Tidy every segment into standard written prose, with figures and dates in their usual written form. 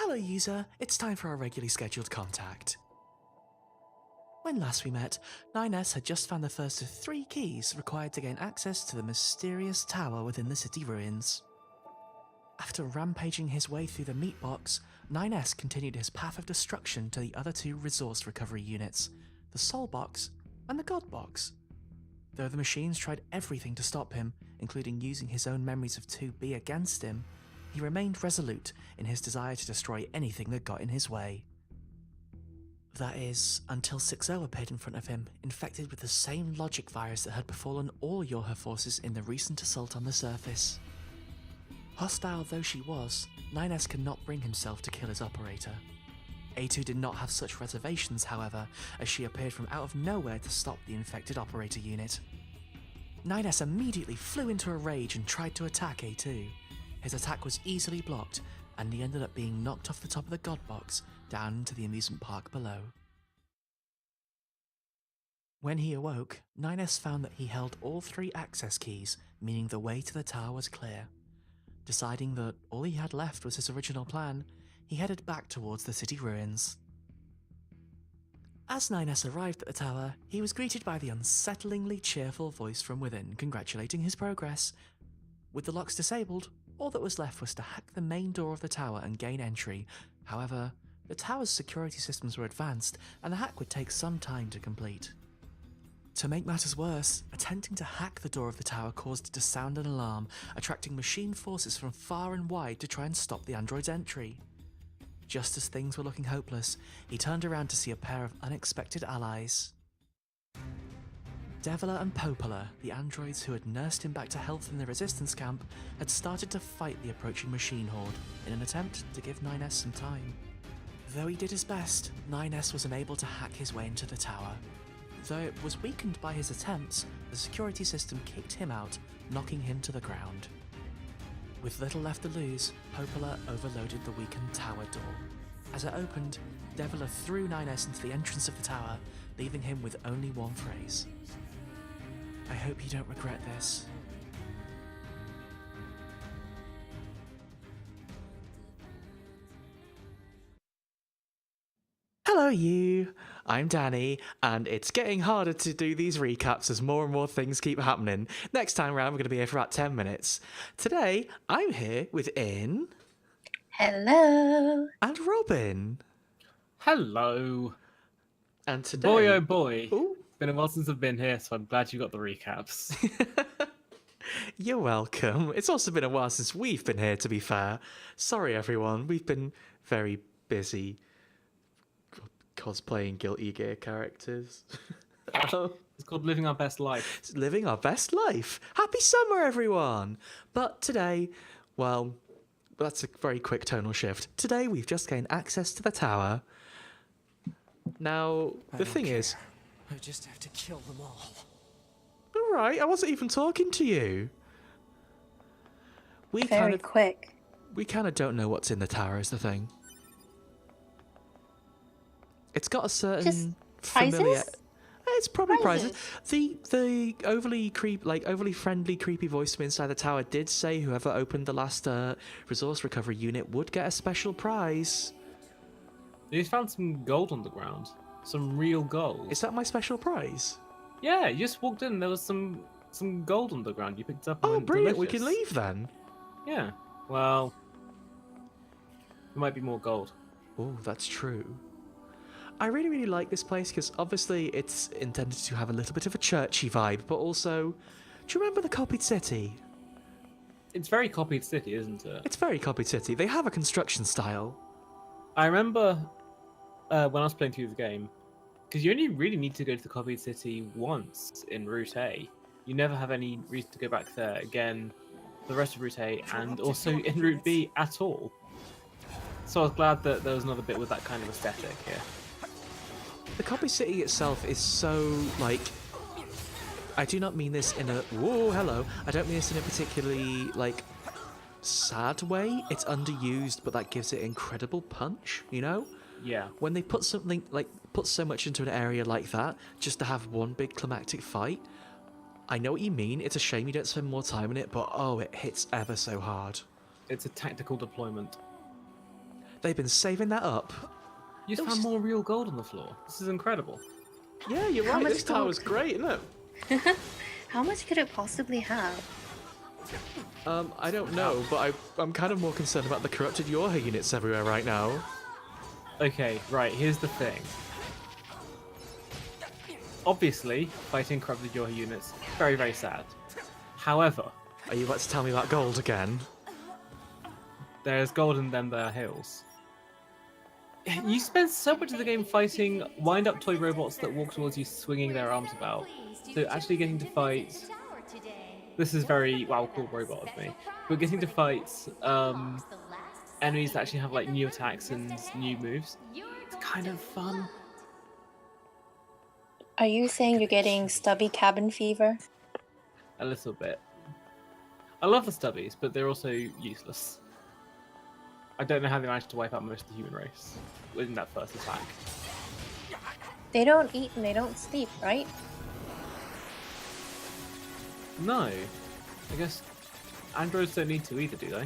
Hello user, it's time for our regularly scheduled contact. When last we met, NieR had just found the first of 3 keys required to gain access to the mysterious tower within the city ruins. After rampaging his way through the meat box, NieR continued his path of destruction to the other 2 resource recovery units, the Soul Box and the God Box. Though the machines tried everything to stop him, including using his own memories of 2B against him, he remained resolute in his desire to destroy anything that got in his way. That is, until xoxo appeared in front of him, infected with the same logic virus that had befallen all Yorha forces in the recent assault on the surface. Hostile though she was, NieR could not bring himself to kill his operator. A2 did not have such reservations, however, as she appeared from out of nowhere to stop the infected operator unit. NieR immediately flew into a rage and tried to attack A2. His attack was easily blocked, and he ended up being knocked off the top of the God Box down into the amusement park below. When he awoke, NieR found that he held all 3 access keys, meaning the way to the tower was clear. Deciding that all he had left was his original plan, he headed back towards the city ruins. As NieR arrived at the tower, he was greeted by the unsettlingly cheerful voice from within congratulating his progress. With the locks disabled, all that was left was to hack the main door of the tower and gain entry. However, the tower's security systems were advanced, and the hack would take some time to complete. To make matters worse, attempting to hack the door of the tower caused it to sound an alarm, attracting machine forces from far and wide to try and stop the android's entry. Just as things were looking hopeless, he turned around to see a pair of unexpected allies. Devila and Popola, the androids who had nursed him back to health in the resistance camp, had started to fight the approaching machine horde in an attempt to give NieR some time. Though he did his best, NieR was unable to hack his way into the tower. Though it was weakened by his attempts, the security system kicked him out, knocking him to the ground. With little left to lose, Popola overloaded the weakened tower door. As it opened, Devila threw NieR into the entrance of the tower, leaving him with only one phrase. I hope you don't regret this. Hello you! I'm Danny, and it's getting harder to do these recaps as more and more things keep happening. Next time round we're going to be here for about 10 minutes. Today, I'm here with In. Hello. And Robin. Hello. And today... Boy, oh boy. Ooh. It's been a while since I've been here, so I'm glad you got the recaps. You're welcome. It's also been a while since we've been here, to be fair. Sorry, everyone. We've been very busy cosplaying Guilty Gear characters. It's called living our best life. It's living our best life. Happy summer, everyone! But today, well, that's a very quick tonal shift. Today, we've just gained access to the tower. Now, the thing is... I just have to kill them all. Alright, I wasn't even talking to you. We Very quick. We kind of don't know what's in the tower is the thing. It's got a certain Just familiar... prizes? It's probably prizes. Prizes. The overly friendly, creepy voice from inside the tower did say whoever opened the last resource recovery unit would get a special prize. You found some gold on the ground. Some real gold. Is that my special prize? Yeah, you just walked in and there was some gold on the ground you picked up. And Oh, went, brilliant! delicious. We can leave then. Yeah. Well, there might be more gold. Oh, that's true. I really, really like this place because obviously it's intended to have a little bit of a churchy vibe, but also, do you remember the copied city? It's very copied city, isn't it? It's very copied city. They have a construction style. I remember when I was playing through the game, because you only really need to go to the copied city once in Route A. You never have any reason to go back there again, the rest of Route A, and also in Route B at all. So I was glad that there was another bit with that kind of aesthetic here. The copy city itself is so, like... I do not mean this in a... Whoa, hello. I don't mean this in a particularly, like, sad way. It's underused, but that gives it incredible punch, you know? Yeah. When they put something, like, put so much into an area like that, just to have one big climactic fight, I know what you mean. It's a shame you don't spend more time in it, but oh, it hits ever so hard. It's a tactical deployment. They've been saving that up. You just found more real gold on the floor. This is incredible. Yeah, you're How right. much This tower's gold? great, isn't it? How much could it possibly have? I don't know, but I'm kind of more concerned about the corrupted Yorha units everywhere right now. Okay, right, here's the thing. Obviously, fighting corrupted Yorha units, very, very sad. However, Are you about to tell me about gold again? there's gold in them there hills. You spend so much of the game fighting wind-up toy robots that walk towards you swinging their arms about. So actually getting to fight... This is very, wow, cool robot of me. But getting to fight enemies that actually have like new attacks and new moves, it's kind of fun. Are you saying you're getting stubby cabin fever? A little bit. I love the stubbies, but they're also useless. I don't know how they managed to wipe out most of the human race in that first attack. They don't eat and they don't sleep, right? No. I guess androids don't need to either, do they?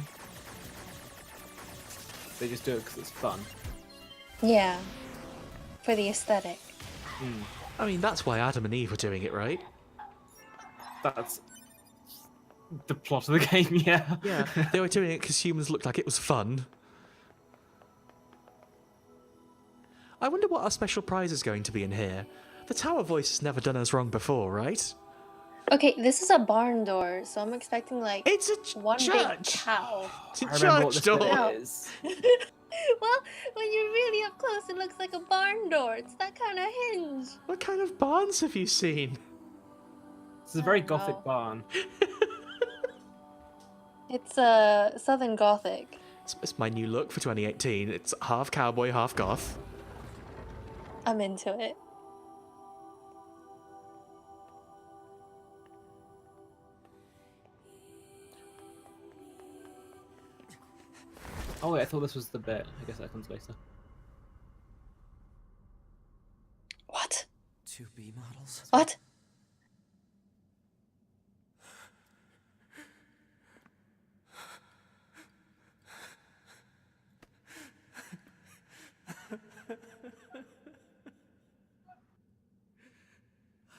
They just do it because it's fun. Yeah. For the aesthetic. I mean, that's why Adam and Eve were doing it, right? That's the plot of the game, yeah. Yeah, they were doing it because humans looked like it was fun. I wonder what our special prize is going to be in here. The tower voice has never done us wrong before, right? Okay, this is a barn door, so I'm expecting like It's a one big church! cow. It's a I remember what church this bit door! is. Well, when you're really up close, it looks like a barn door. It's that kind of hinge. What kind of barns have you seen? This is a very I don't gothic know. barn. It's Southern Gothic. It's my new look for 2018. It's half cowboy, half goth. I'm into it. Oh wait, I thought this was the bit. I guess that comes later. What? 2B models? What?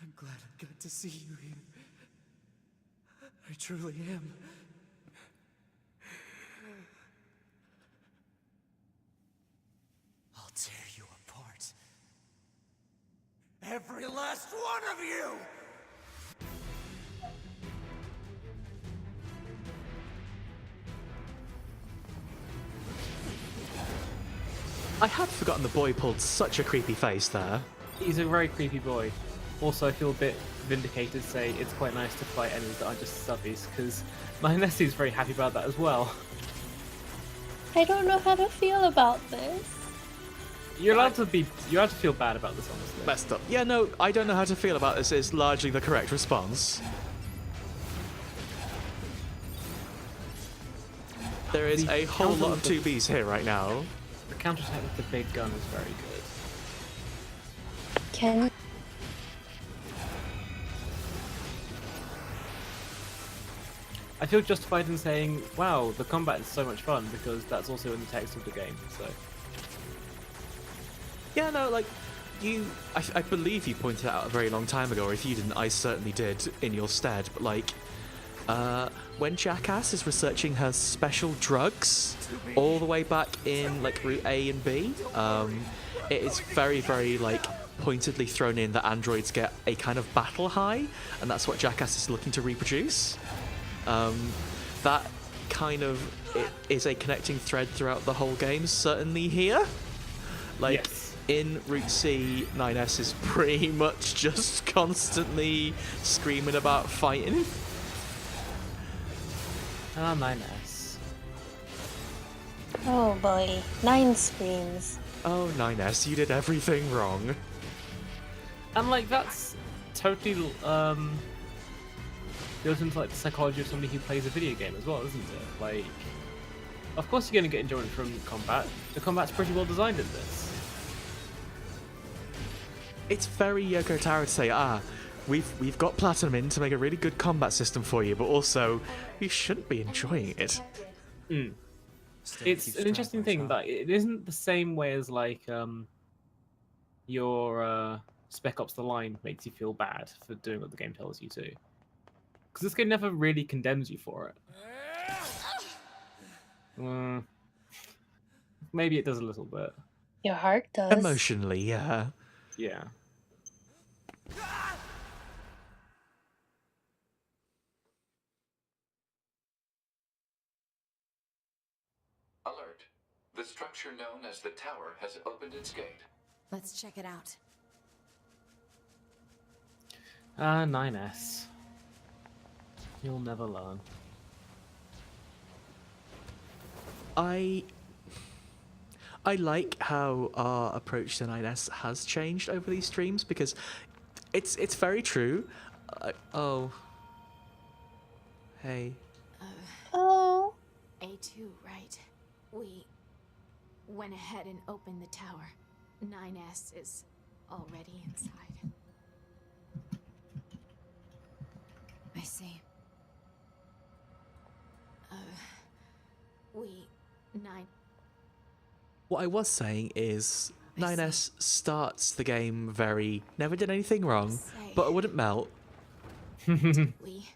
I'm glad I got to see you here. I truly am. I'll tear you apart. Every last one of you! I had forgotten the boy pulled such a creepy face there. He's a very creepy boy. Also, I feel a bit vindicated to say it's quite nice to fight enemies that aren't just subbies, because my Nessie's very happy about that as well. I don't know how to feel about this. You're allowed to feel bad about this, honestly. Messed up. Yeah, no, I don't know how to feel about this is largely the correct response. There is a whole lot of 2Bs here right now. The counterattack with the big gun is very good. Can I feel justified in saying, wow, the combat is so much fun, because that's also in the text of the game, so... Yeah, no, like, I believe you pointed out a very long time ago, or if you didn't, I certainly did in your stead, but like, when Jackass is researching her special drugs, all the way back in, like, Route A and B, it is very, very, like, pointedly thrown in that androids get a kind of battle high, and that's what Jackass is looking to reproduce. That kind of is a connecting thread throughout the whole game, certainly here. Like, Yes. in Route C, 9S is pretty much just constantly screaming about fighting. Ah, 9S. Oh boy, 9 screams. Oh, 9S, you did everything wrong. And, like, that's totally, goes into, like, the psychology of somebody who plays a video game as well, isn't it? Like, of course you're going to get enjoyment from combat. The combat's pretty well designed in this. It's very Yoko Taro to say, we've got Platinum in to make a really good combat system for you, but also, you shouldn't be enjoying it. Still It's keeps an track, interesting my thing child. that it isn't the same way as like your Spec Ops: The Line makes you feel bad for doing what the game tells you to, because this game never really condemns you for it. Maybe it does a little bit. Your heart does. Emotionally, yeah. Yeah. Alert. The structure known as the tower has opened its gate. Let's check it out. 9S. You'll never learn. I like how our approach to 9S has changed over these streams because it's very true. Oh. Hey. Oh. A2, right. We went ahead and opened the tower. 9S is already inside. I see. We... 9... What I was saying is I 9S starts the game very never did anything wrong, Say. but it wouldn't melt. We...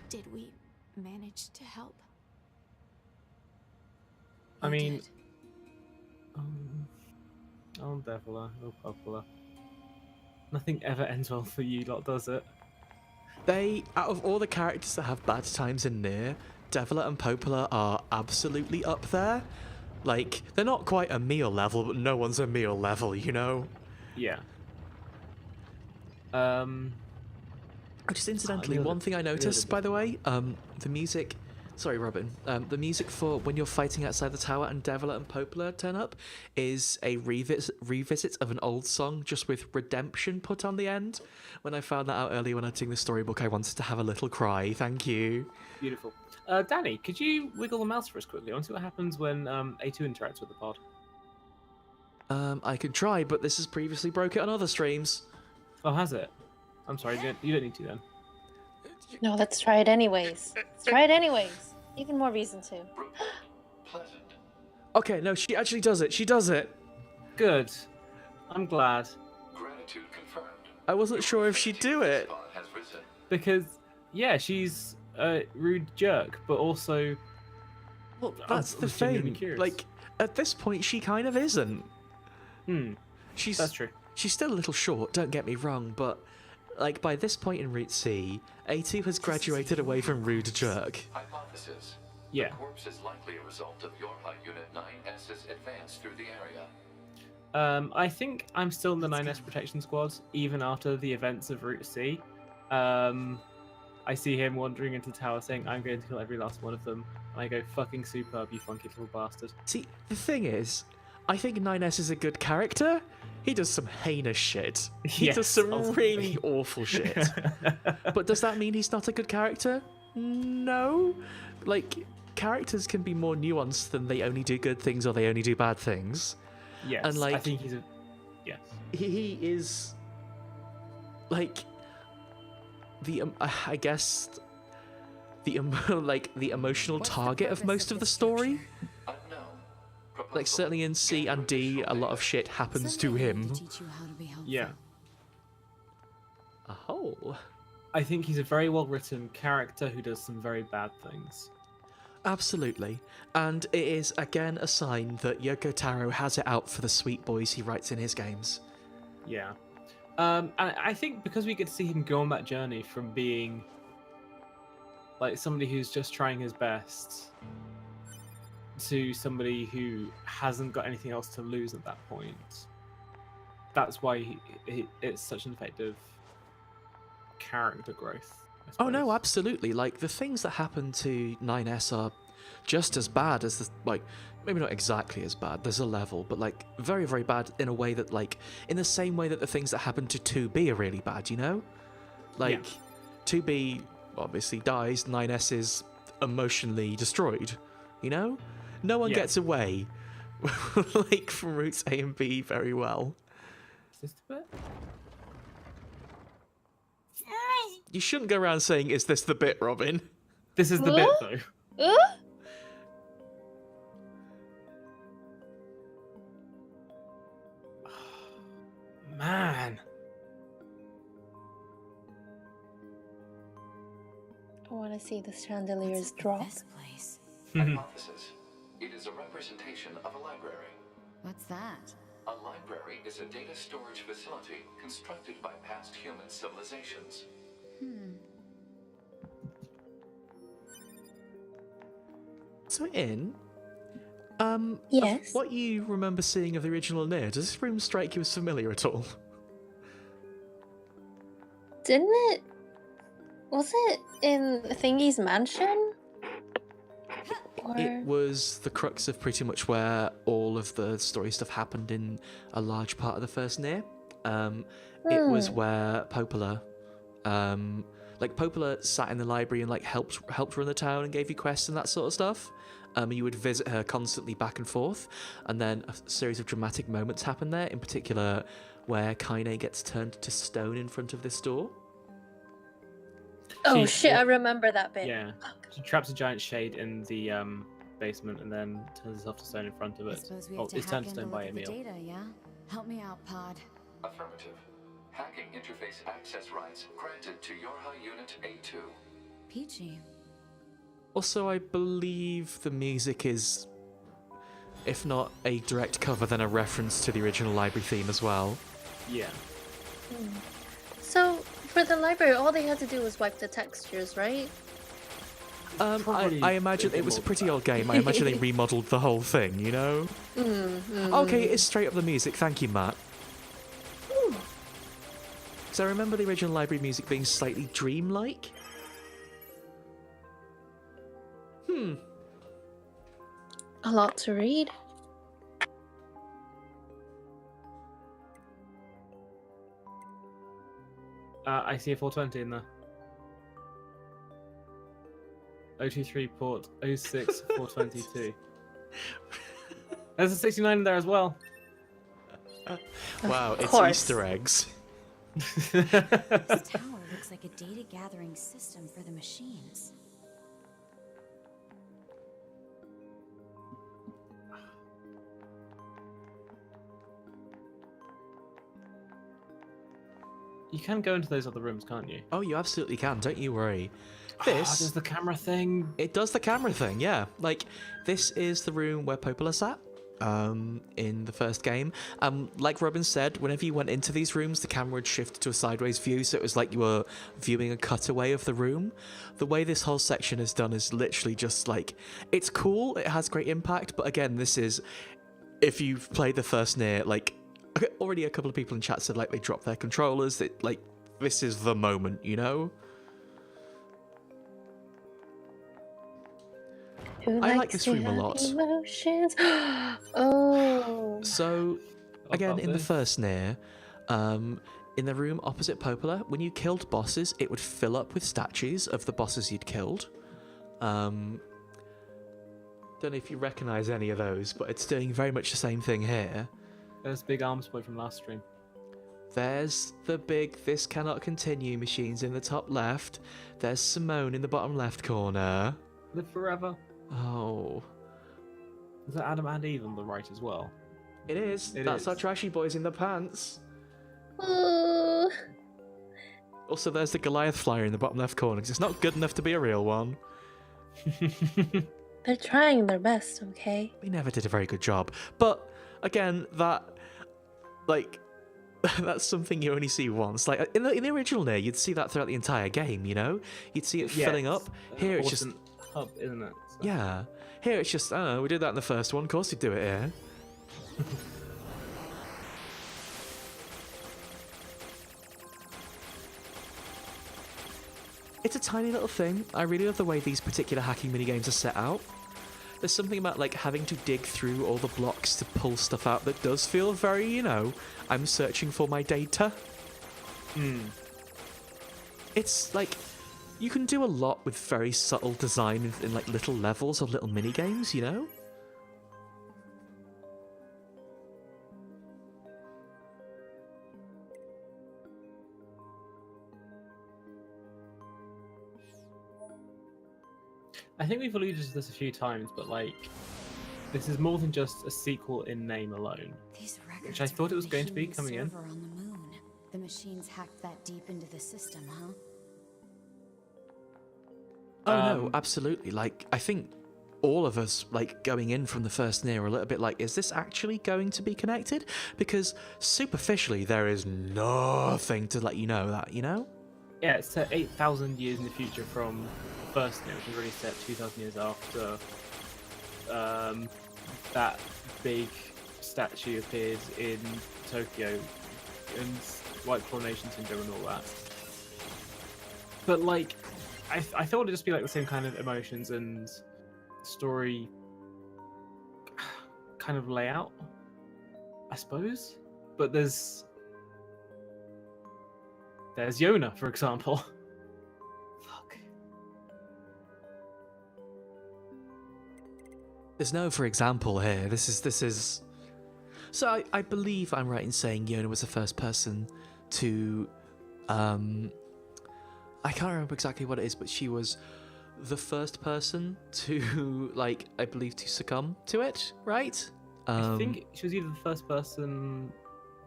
Did we manage to help? I We mean, did. oh Devila, oh Popula. Nothing ever ends well for you lot, does it? They, out of all the characters that have bad times in NieR, Devila and Popola are absolutely up there. Like, they're not quite a meal level, but no one's a meal level, you know? Yeah. Just incidentally, Meal- one thing I meal noticed, by the way, different. the music... Sorry, Robin. The music for when you're fighting outside the tower and Devila and Popola turn up is a revisit of an old song, just with redemption put on the end. When I found that out earlier when editing the storybook, I wanted to have a little cry. Thank you. Beautiful. Danny, could you wiggle the mouse for us quickly? I want to see what happens when A2 interacts with the pod. I can try, but this has previously broke it on other streams. Oh, has it? I'm sorry, you don't need to then. No, let's try it anyways. Let's try it anyways. Even more reason to. Report. Pleasant. Okay, no, she actually does it. She does it. Good. I'm glad. Gratitude confirmed. I wasn't sure if she'd do it. Spot has risen. Because, yeah, she's a rude jerk, but also... Well, I that's the was genuinely thing. curious. Like, at this point, she kind of isn't. She's That's true. She's still a little short, don't get me wrong, but like by this point in Route C, A2 has graduated away from rude jerk. Hypothesis. Yeah. The corpse is likely a result of your Unit 9S's advance through the area. I think I'm still in the 9S protection squad, even after the events of Route C. I see him wandering into the tower saying, I'm going to kill every last one of them. And I go, fucking superb, you funky little bastard. See, the thing is, I think 9S is a good character. He does some heinous shit. He Yes, does some ultimately. really awful shit. But does that mean he's not a good character? No. Like, characters can be more nuanced than they only do good things or they only do bad things. Yes, And, like, I think he's a... Yes. He is, like, I guess, the emotional target of most of the story. Unknown. Proposal. Like, certainly in C and D, a lot of shit happens to him. Yeah. Oh. I think he's a very well-written character who does some very bad things. Absolutely. And it is, again, a sign that Yoko Taro has it out for the sweet boys he writes in his games. Yeah. And I think because we get to see him go on that journey from being like somebody who's just trying his best to somebody who hasn't got anything else to lose at that point, that's why it's such an effective character growth. Oh no, absolutely. Like, the things that happen to 9S are just as bad as the, like, maybe not exactly as bad, there's a level, but like very, very bad in a way that, like, in the same way that the things that happen to 2B are really bad, you know? Like, 2B obviously dies, 9S is emotionally destroyed, you know? No one gets away, like, from routes A and B very well. Is this the bit? You shouldn't go around saying, is this the bit, Robin? This is the bit What? though. Man. I want to see the What's chandeliers up with drop. this place? Hypothesis. It is a representation of a library. What's that? A library is a data storage facility constructed by past human civilizations. So, Yes. what you remember seeing of the original NieR, does this room strike you as familiar at all? Didn't it? Was it in Thingy's mansion? Or... It was the crux of pretty much where all of the story stuff happened in a large part of the first NieR. It was where Popola, Popola sat in the library and helped run the town and gave you quests and that sort of stuff. You would visit her constantly back and forth, and then a series of dramatic moments happen there. In particular, where Kaine gets turned to stone in front of this door. Oh shit! I remember that bit. Yeah. She traps a giant shade in the basement and then turns herself to stone in front of I it. suppose we Oh, have to it's hack turned to in to stone look by at the Emil. data, yeah? Help me out, Pod. Affirmative. Hacking interface access rights granted to Yorha Unit A2. Peachy. Also, I believe the music is, if not a direct cover, then a reference to the original library theme as well. Yeah. So for the library, all they had to do was wipe the textures, right? Probably I imagine a bit it was more a than pretty that. old game. I imagine they remodeled the whole thing, you know? Okay, it's straight up the music. Thank you, Matt. So I remember the original library music being slightly dreamlike. A lot to read. I see a 420 in there. 023 port 06 422. There's a 69 in there as well. Wow, it's course. Easter eggs. This tower looks like a data gathering system for the machines. You can go into those other rooms, can't you? Oh, you absolutely can. Don't you worry. This does the camera thing. It does the camera thing, yeah. This is the room where Popola sat in the first game. Like Robin said, whenever you went into these rooms, the camera would shift to a sideways view, so it was like you were viewing a cutaway of the room. The way this whole section is done is literally just it's cool, it has great impact, but again, this is, if you've played the first NieR, already a couple of people in chat said they dropped their controllers, this is the moment, you know? Who I like likes this to room a have lot. Emotions. Oh. So, again, about in the this? first NieR, in the room opposite Popola, when you killed bosses, it would fill up with statues of the bosses you'd killed. Don't know if you recognise any of those, but it's doing very much the same thing here. There's Big Arms Boy from last stream. There's the big "This cannot continue" machines in the top left. There's Simone in the bottom left corner. Live forever. Oh. Is that Adam and Eve on the right as well? It is. It That's is. our trashy boys in the pants. Oh. Also, there's the Goliath flyer in the bottom left corner, because it's not good enough to be a real one. They're trying their best, okay? They never did a very good job. But, again, that's something you only see once. In the original NieR, you'd see that throughout the entire game, you know? You'd see it filling up. Here it's just... hub, isn't it? So. Yeah. Here it's just, I don't know, we did that in the first one, of course we'd do it here. It's a tiny little thing. I really love the way these particular hacking minigames are set out. There's something about having to dig through all the blocks to pull stuff out that does feel very, you know, I'm searching for my data. It's you can do a lot with very subtle design in little levels or little mini games, you know? I think we've alluded to this a few times, but like, this is more than just a sequel in name alone. These records Which I thought it was going to be human coming in. server on the moon. The machines hacked that deep into the system, huh? Oh no, Um, absolutely. Like, I think all of us, like, going in from the first NieR are a little bit like, is this actually going to be connected? Because superficially, there is nothing to let you know that, you know? Yeah, it's set 8,000 years in the future from the first NieR, which was really set 2,000 years after that big statue appeared in Tokyo and White Coronation Syndrome and all that. But like, I thought it'd just be like the same kind of emotions and story kind of layout, I suppose. But there's Yona, for example. Fuck. There's no for example here. This is. So I believe I'm right in saying Yona was the first person to, I can't remember exactly what it is, but she was the first person to, like, I believe, to succumb to it, right? I think she was either the first person,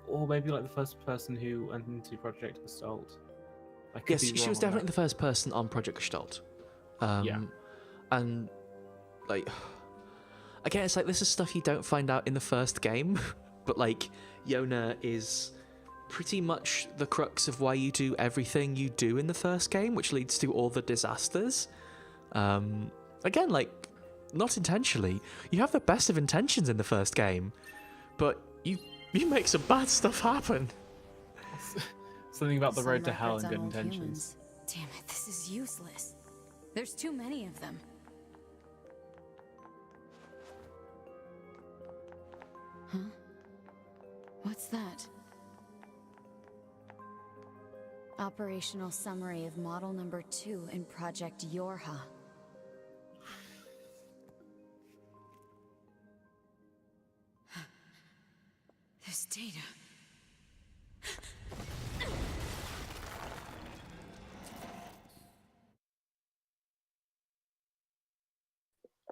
or maybe like the first person who went into Project Gestalt. I could Yes, be she wrong was on definitely that. the first person on Project Gestalt. Yeah. And, like, again, it's like, this is stuff you don't find out in the first game, but, like, Yona is pretty much the crux of why you do everything you do in the first game, which leads to all the disasters. Again, like, not intentionally. You have the best of intentions in the first game, but you make some bad stuff happen. Something about the Some road to hell records and good on old intentions. humans. Damn it, this is useless. There's too many of them. Huh? What's that? Operational summary of model number 2 in Project Yorha. This data.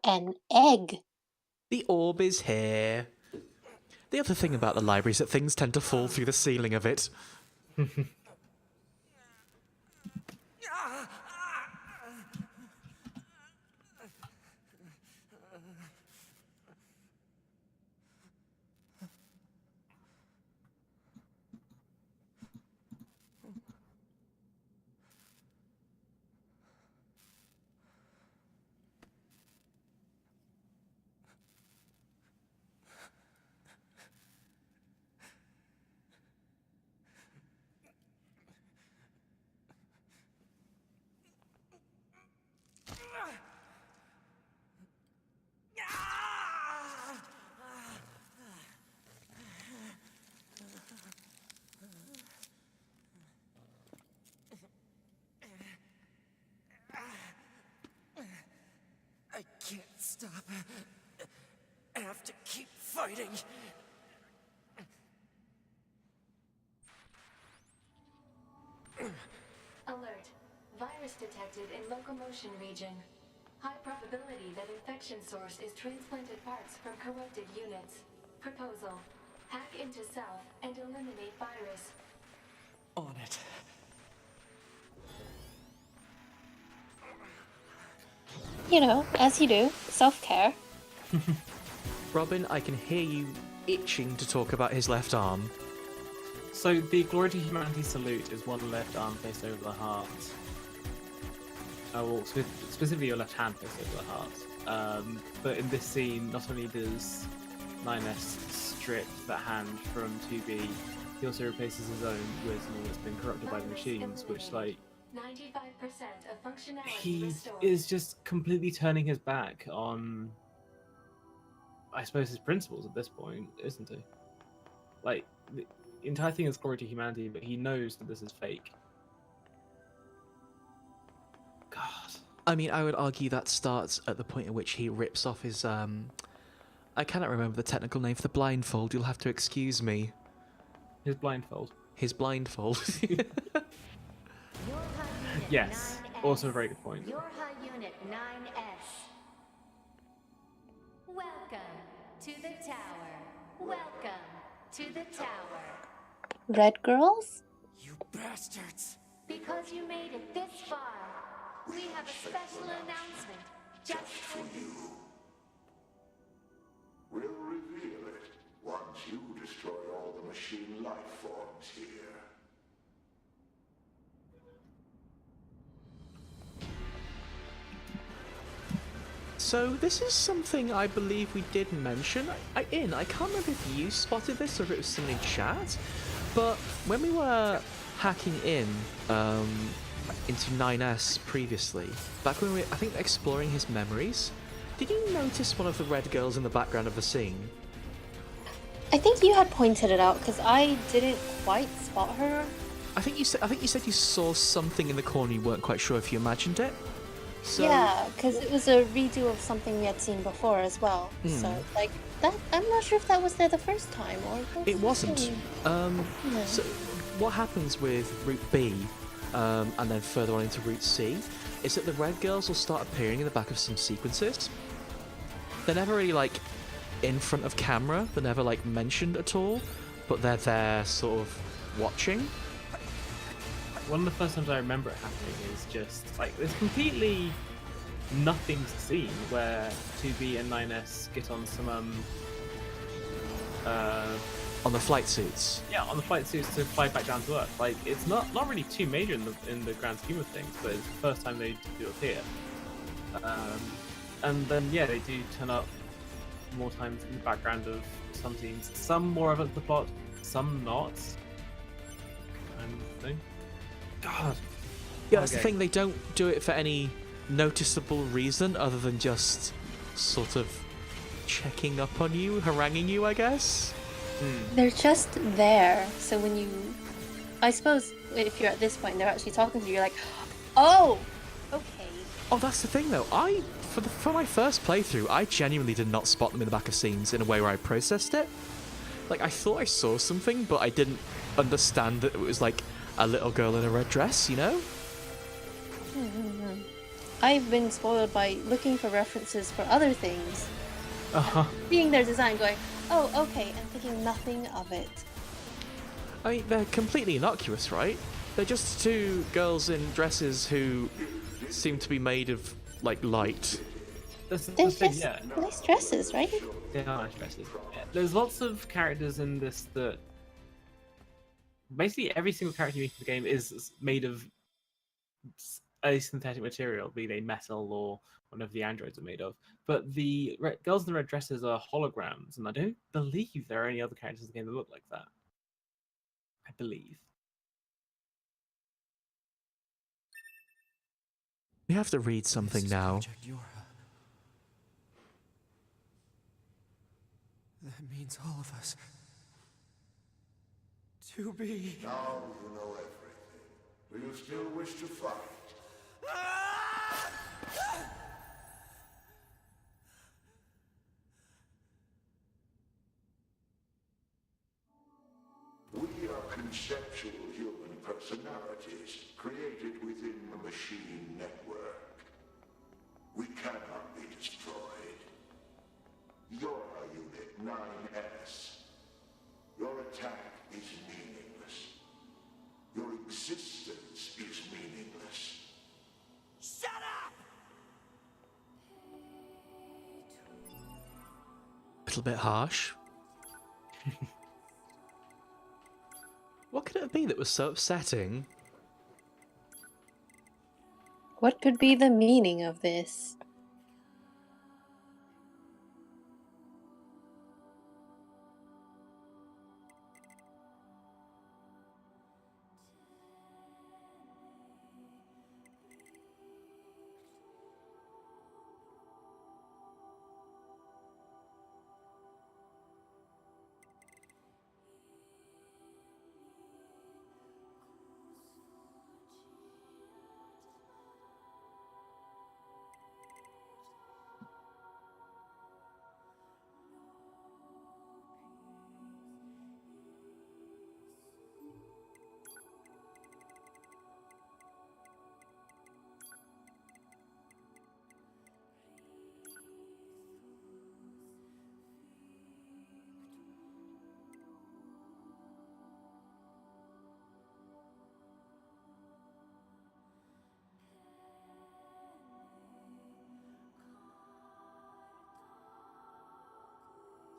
An egg. The orb is here. The other thing about the library is that things tend to fall through the ceiling of it. I can't stop. I have to keep fighting. Alert. Virus detected in locomotion region. High probability that infection source is transplanted parts from corrupted units. Proposal. Hack into self and eliminate virus. On it. You know, as you do. Self-care. Robin, I can hear you itching to talk about his left arm. So the Glory to Humanity salute is one left arm placed over the heart. Well, specifically your left hand placed over the heart. But in this scene, not only does 9S strip that hand from 2B, he also replaces his own with something that's been corrupted by the machines, which, like, 95% of functionality he restored. is just completely turning his back on, I suppose, his principles at this point, isn't he? Like, the entire thing is Glory to Humanity, but he knows that this is fake. God. I mean, I would argue that starts at the point at which he rips off his, I cannot remember the technical name for the blindfold, you'll have to excuse me. His blindfold. His blindfold. Yes, also a very good point. Yorha Unit 9S. Welcome to the tower. Red girls? You bastards! Because you made it this far, we have a special announcement just for you. We'll reveal it once you destroy all the machine life forms here. So this is something I believe we did mention. I can't remember if you spotted this or if it was someone in chat, but when we were hacking into 9S previously, back when we were, I think, exploring his memories, did you notice one of the red girls in the background of the scene? I think you had pointed it out because I didn't quite spot her. I think you said you saw something in the corner. You weren't quite sure if you imagined it. So, Yeah, because it was a redo of something we had seen before as well. So, like, that, I'm not sure if that was there the first time or... it wasn't. So what happens with Route B, and then further on into Route C, is that the red girls will start appearing in the back of some sequences. They're never really, like, in front of camera. They're never, like, mentioned at all, but they're there sort of watching. One of the first times I remember it happening is just like there's completely nothing seen where 2B and 9S get on some On the flight suits. yeah, on the flight suits to fly back down to Earth. Like it's not really too major in the grand scheme of things, but it's the first time they do appear. And then yeah, they do turn up more times in the background of some scenes. Some more of it the plot, some not. Kind of thing. God. Yeah, that's the thing. They don't do it for any noticeable reason other than just sort of checking up on you, haranguing you, I guess. They're just there. So when you... I suppose if you're at this point, they're actually talking to you, you're like, oh, okay. Oh, that's the thing, though. For my first playthrough, I genuinely did not spot them in the back of scenes in a way where I processed it. Like, I thought I saw something, but I didn't understand that it was, like, a little girl in a red dress, you know? I've been spoiled by looking for references for other things. Uh-huh. Seeing their design going, oh, okay, and thinking nothing of it. I mean, they're completely innocuous, right? They're just two girls in dresses who seem to be made of, like, light. That's the They're thing, just yeah. nice dresses, right? They are nice dresses. Yeah. There's lots of characters in this that basically every single character you meet in the game is made of a synthetic material, be they metal or whatever the androids are made of. But the girls in the red dresses are holograms, and I don't believe there are any other characters in the game that look like that. I believe. We have to read This something is now. Project Yorha. That means all of us. To be. Now you know everything. Do you still wish to fight? We are conceptual human personalities created within the machine network. We cannot be destroyed. You're Unit 9S. Your attack is meaningless. Your existence is meaningless. Shut up! Little bit harsh. What could it be that was so upsetting? What could be the meaning of this?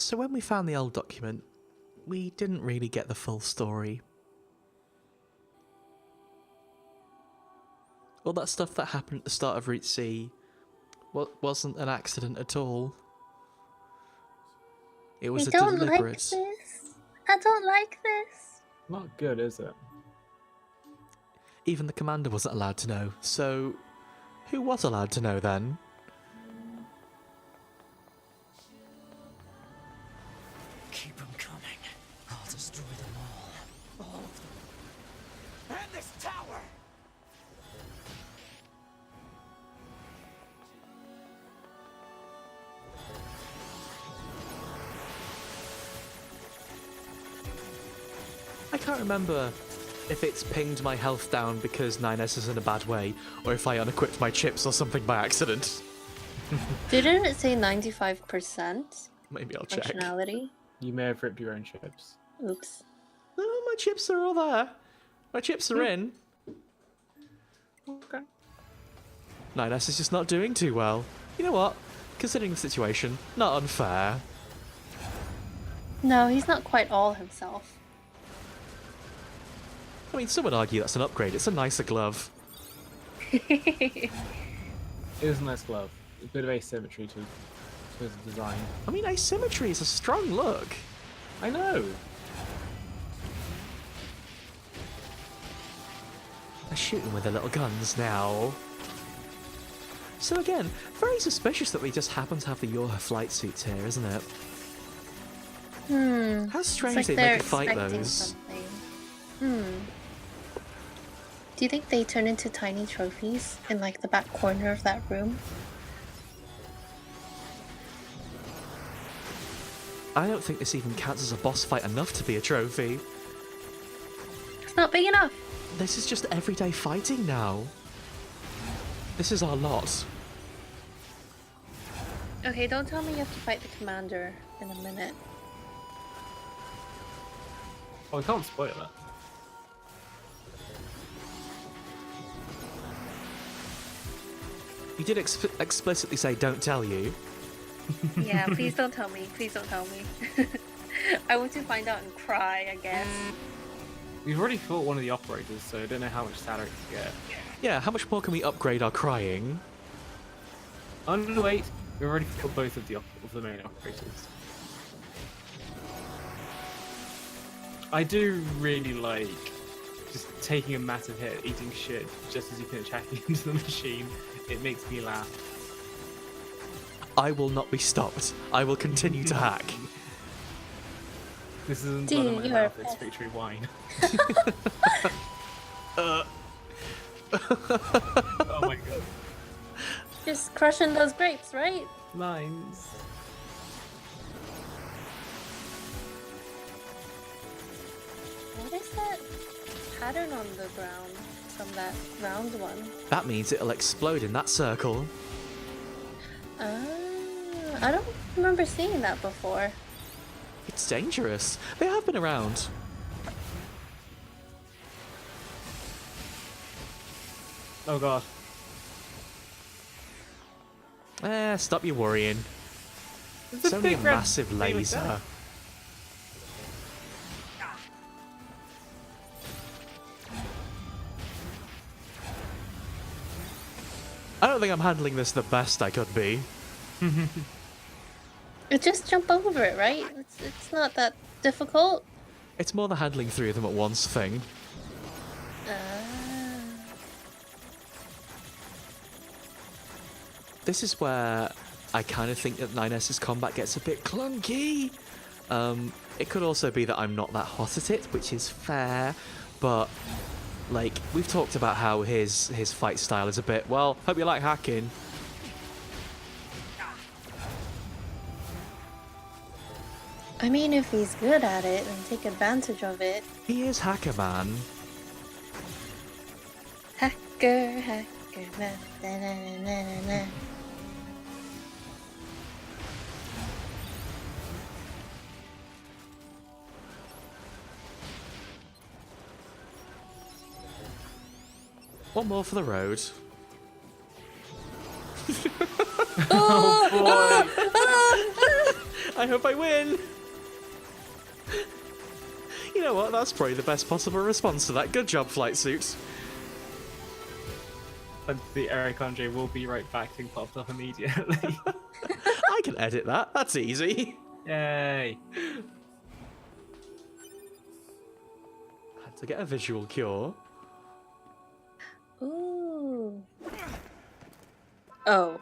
So when we found the old document, we didn't really get the full story. All that stuff that happened at the start of Route C wasn't an accident at all. It was I a don't like deliberate... this. I don't like this. Not good, is it? Even the commander wasn't allowed to know, so who was allowed to know then? Keep them coming. I'll destroy them all. All of them. And this tower! I can't remember if it's pinged my health down because 9S is in a bad way, or if I unequipped my chips or something by accident. Didn't it say 95% Maybe I'll check. functionality? You may have ripped your own chips. Oops. Oh, my chips are all there. My chips are in. Okay. 9S is just not doing too well. You know what? Considering the situation, not unfair. No, he's not quite all himself. I mean, some would argue that's an upgrade. It's a nicer glove. It is a nice glove. A bit of asymmetry to his design. I mean, asymmetry is a strong look. I know. They're shooting with their little guns now. So again, very suspicious that we just happen to have the Yorha flight suits here, isn't it? How strange It's like they they're make a fight expecting those. something. Do you think they turn into tiny trophies in like the back corner of that room? I don't think this even counts as a boss fight enough to be a trophy. It's not big enough. This is just everyday fighting now. This is our lot. Okay, don't tell me you have to fight the commander in a minute. Oh, we can't spoil it. You did explicitly say don't tell you. Yeah, please don't tell me. Please don't tell me. I want to find out and cry, I guess. We've already fought one of the operators, so I don't know how much salary to get. Yeah, how much more can we upgrade our crying? Oh no, wait. We've already fought both of the main operators. I do really like just taking a massive hit, eating shit, just as you finish hacking into the machine. It makes me laugh. I will not be stopped. I will continue to hack. This isn't Dude, blood in my you mouth, are it's pissed. victory wine. Oh my god. Just crushing those grapes, right? Mines. What is that pattern on the ground from that round one? That means it'll explode in that circle. I don't remember seeing that before. It's dangerous. They have been around. Oh god. Stop your worrying. It's It's only a big red massive thing like laser. that. I don't think I'm handling this the best I could be. Just jump over it, right? It's not that difficult. It's more the handling three of them at once thing. This is where I kind of think that 9S's combat gets a bit clunky. It could also be that I'm not that hot at it, which is fair, but like we've talked about how his fight style is a bit, well, hope you like hacking. I mean, if he's good at it, then take advantage of it. He is Hacker Man. Hacker, hacker, na na na na na na. One more for the road. I hope I win! You know what? That's probably the best possible response to that. Good job, Flight Suit. And the Eric Andre will be right back thing popped up immediately. I can edit that. That's easy. Yay! Had to get a visual cure. Ooh. Oh.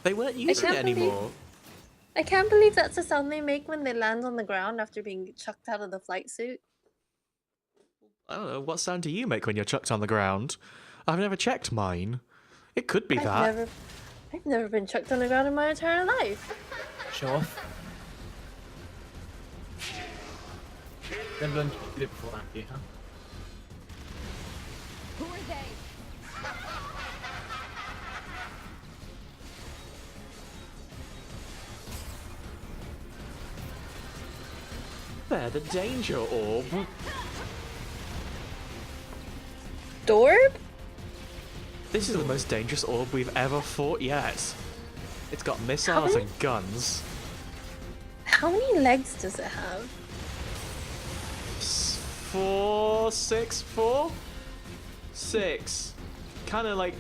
They weren't using it can't believe- anymore. I can't believe that's the sound they make when they land on the ground after being chucked out of the flight suit. I don't know. What sound do you make when you're chucked on the ground? I've never checked mine. It could be that. I've never been chucked on the ground in my entire life. Show off. Never done it before, have you, huh? Who are they? They're the danger orb. Dorb? This is the most dangerous orb we've ever fought yet. It's got missiles and guns. How many legs does it have? 4, 6, 4? 6. Kinda like...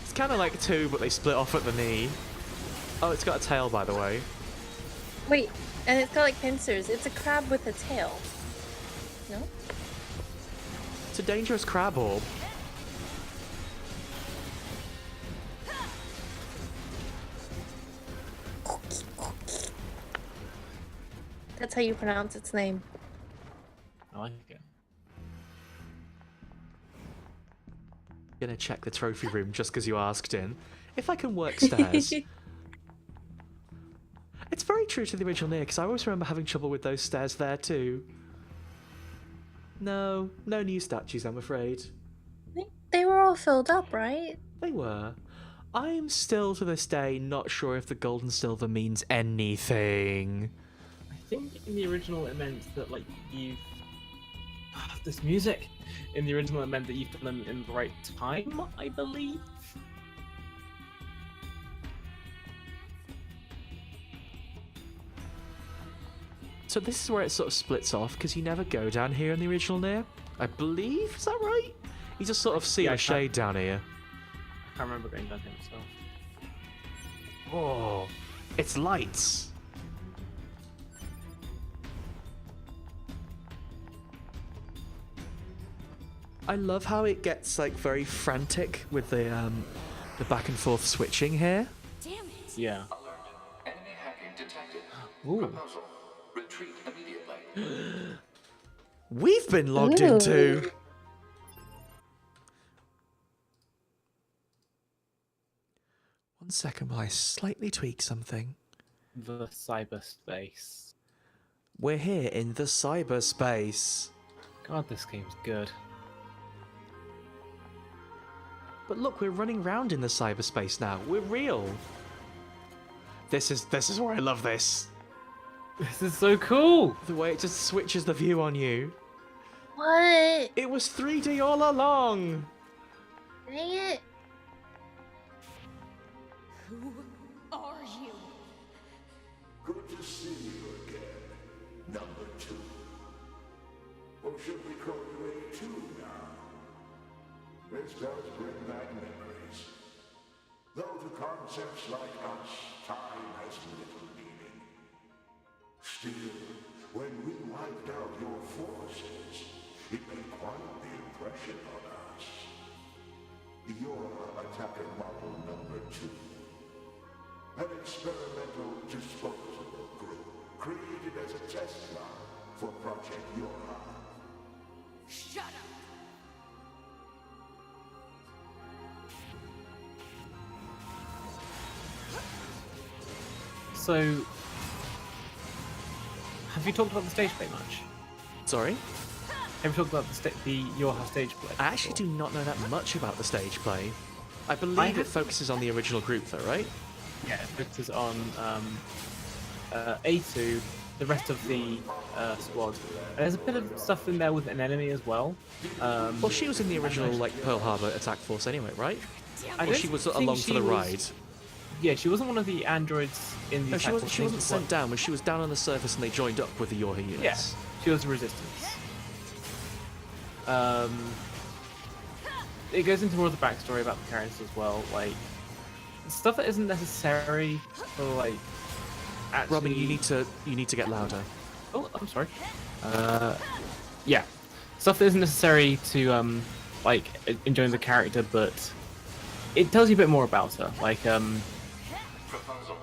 It's kinda like 2, but they split off at the knee. Oh, it's got a tail, by the way. Wait, and it's got like pincers. It's a crab with a tail. No? It's a dangerous crab orb. That's how you pronounce its name. I like it. Gonna check the trophy room just because you asked in. If I can work stairs. It's very true to the original NieR, because I always remember having trouble with those stairs there too. No new statues, I'm afraid. They were all filled up, right? They were. I'm still to this day not sure if the gold and silver means anything. I think in the original it meant that like you've this music. In the original it meant that you've done them in the right time, I believe. So this is where it sort of splits off, because you never go down here in the original NieR. I believe, is that right? You just sort of see Yeah, a shade down here. I can't remember going down here myself. Oh, it's lights. I love how it gets like very frantic with the back and forth switching here. Damn it! Yeah. Alert. Enemy hacking detected. Ooh. Proposal. Retreat immediately. We've been logged Ooh. into. One second while I slightly tweak something. The cyberspace. We're here in the cyberspace. God, this game's good. But look, we're running around in the cyberspace now. We're real. This is where I love this. This is so cool! The way it just switches the view on you. What? It was 3D all along. Dang it. Who are you? Good to see you again, number 2. Or should we call you A2 now? This does bring back memories. Though to concepts like us, time has little meaning. Still, when we wiped out your forces, it made quite the impression on us. You're attacker model number 2. An experimental disposable group created as a test lab for Project Yorha. Shut up! So, have you talked about the stage play much? Sorry? Have you talked about the Yorha stage play? I actually do not know that much about the stage play. I believe I it have- focuses on the original group though, right? Yeah, it focuses on A2, the rest of the squad. And there's a bit of stuff in there with an enemy as well. Well, she was in the original like Pearl Harbor attack force anyway, right? I Or don't she was think along she for the was- ride. Yeah, she wasn't one of the androids in the No, attack force. she wasn't sent down. When she was down on the surface and they joined up with the Yorha units. Yes, she was the resistance. It goes into more of the backstory about the characters as well, like stuff that isn't necessary for like. Actually... Robin, you need to get louder. Oh, I'm sorry. Yeah, stuff that isn't necessary to like enjoying the character, but it tells you a bit more about her, like Proposal.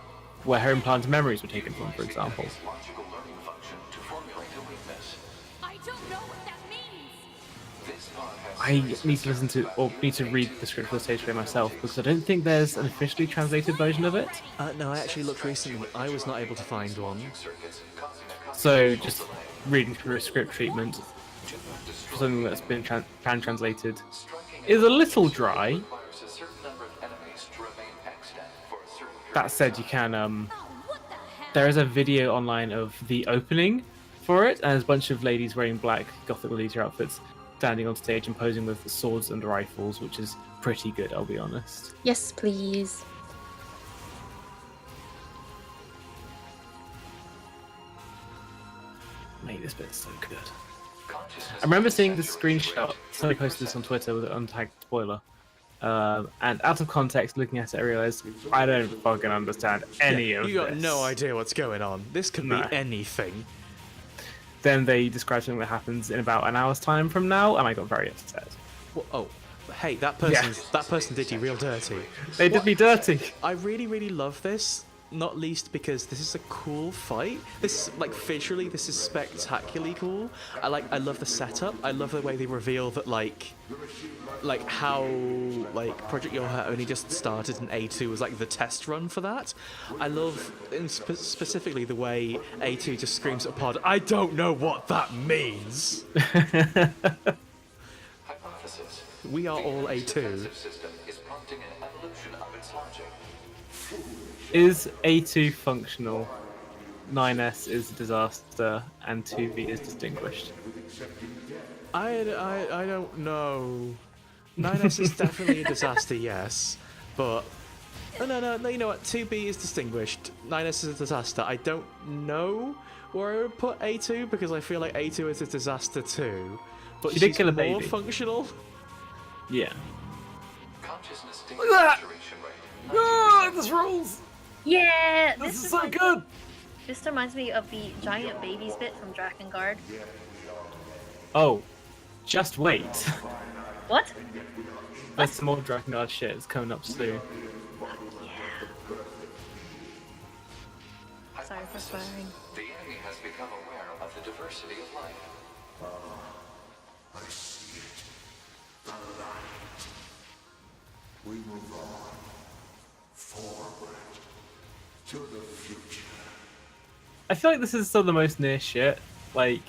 where her implanted memories were taken from, for example. Enemy's logical learning function to formulate a weakness. I don't know what that means. This pod has I need to listen to or need to read the script for the stage play myself because I don't think there's an officially translated version of it. No, I actually looked recently. I was not able to find one. circuits causing a So just reading through a script treatment for something that's been translated is a little dry. requires a certain number of enemies to remain extant for a certain period. That said, you can Oh, what the hell? there is a video online of the opening for it, and there's a bunch of ladies wearing black gothic leader outfits standing on stage and posing with swords and rifles, which is pretty good, I'll be honest. Yes, please. Mate, this bit's so good. Consciousness I remember is seeing the saturated screenshot, with somebody posted this on Twitter with an untagged spoiler. And out of context, looking at it, I realised I don't fucking understand any of this. You got no idea what's going on. This could No. be anything. Then they described something that happens in about an hour's time from now, and I got very upset. Well, oh, hey, that person did you real dirty. They did me dirty. I really, really love this. Not least because this is a cool fight. This is like visually, this is spectacularly cool. I love the setup. I love the way they reveal that like how like Project Yorha only just started and A2 was like the test run for that. I love specifically the way A2 just screams at Pod. I don't know what that means. hypothesis. We are The all enemy's A2. defensive system is prompting an evolution of its logic. Is A2 functional? 9S is disaster, and 2V is distinguished. I don't know. 9S is definitely a disaster, yes, but no. You know what? 2B is distinguished. 9S is a disaster. I don't know where I would put A2 because I feel like A2 is a disaster too. But She did she's kill a more baby. functional. Yeah. Consciousness state Look at that! saturation rate. Oh, this rules! Yeah, This is so good! This reminds me of the giant babies bit from Drakengard. Oh, just wait. What? There's some more Drakengard shit that's coming up soon. Sorry for swearing. The enemy has become aware of the diversity of life. I see it. The light. We move on. Forward. To the future. I feel like this is still the most near shit. Like,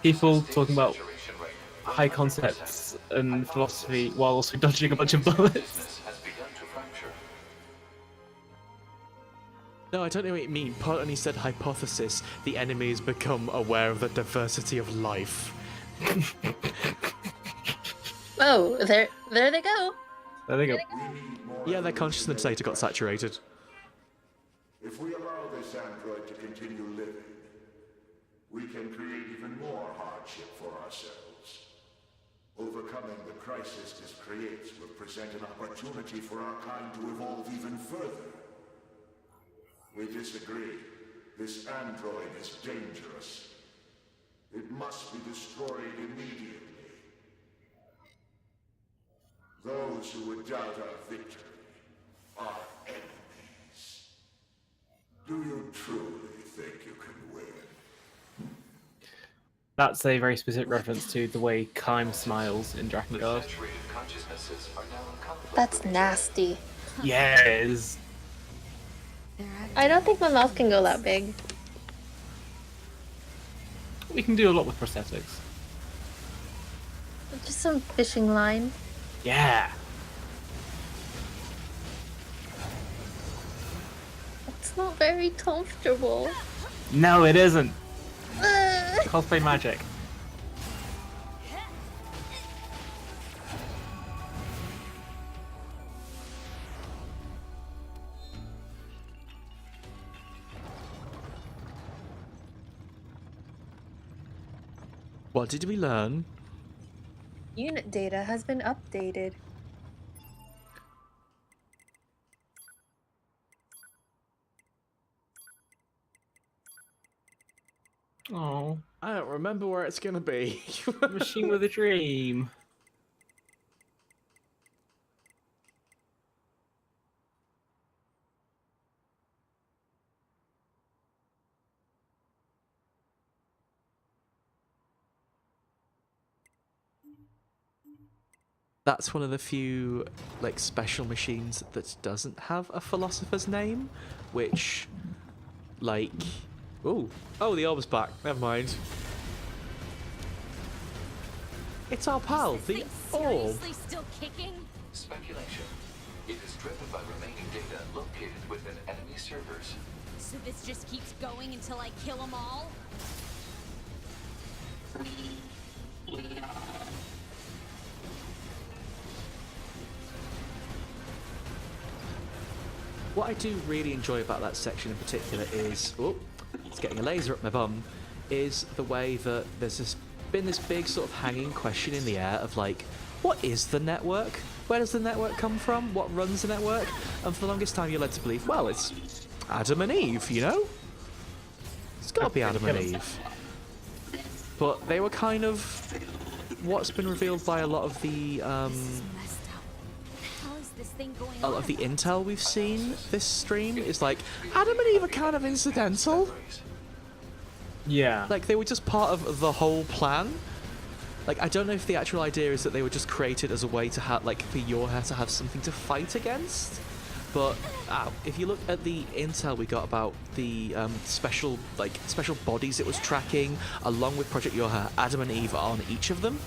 people Consciousness talking about saturation rate. high concepts and philosophy while also dodging a bunch of bullets. Consciousness has begun to fracture. No, I don't know what you mean. Pod only said hypothesis. The enemies become aware of the diversity of life. Oh, there they go. There they go. Yeah, their consciousness data got saturated. If we allow this android to continue living, we can create even more hardship for ourselves. Overcoming the crisis this creates will present an opportunity for our kind to evolve even further. We disagree. This android is dangerous. It must be destroyed immediately. Those who would doubt our victory are enemies. Do you truly think you can win? That's a very specific reference to the way Kaim smiles in The Drakengard. saturated consciousnesses are now in conflict. That's nasty. Yes! I don't think my mouth can go that big. We can do a lot with prosthetics. Just some fishing line. Yeah! It's not very comfortable. No, it isn't! Cosplay magic. What did we learn? Unit data has been updated. Oh, I don't remember where it's gonna be. machine with a dream. That's one of the few like special machines that doesn't have a philosopher's name, which like oh the orb's back. Never mind. It's our pal, Is this the thing orb. seriously still kicking? Speculation. It is driven by remaining data located within enemy servers. So this just keeps going until I kill them all? What I do really enjoy about that section in particular is, oh, it's getting a laser up my bum, is the way that there's been this big sort of hanging question in the air of like, what is the network? Where does the network come from? What runs the network? And for the longest time you're led to believe, well, it's Adam and Eve, you know? It's gotta be Adam and Eve. But they were kind of what's been revealed by a lot of the This is messed up. How is this thing going a lot on? of the intel we've seen this stream is like Adam and Eve are kind of incidental. Yeah. Like they were just part of the whole plan. Like I don't know if the actual idea is that they were just created as a way to have like for Yorha to have something to fight against. But if you look at the intel we got about the special bodies it was tracking, along with Project Yorha, Adam and Eve are on each of them.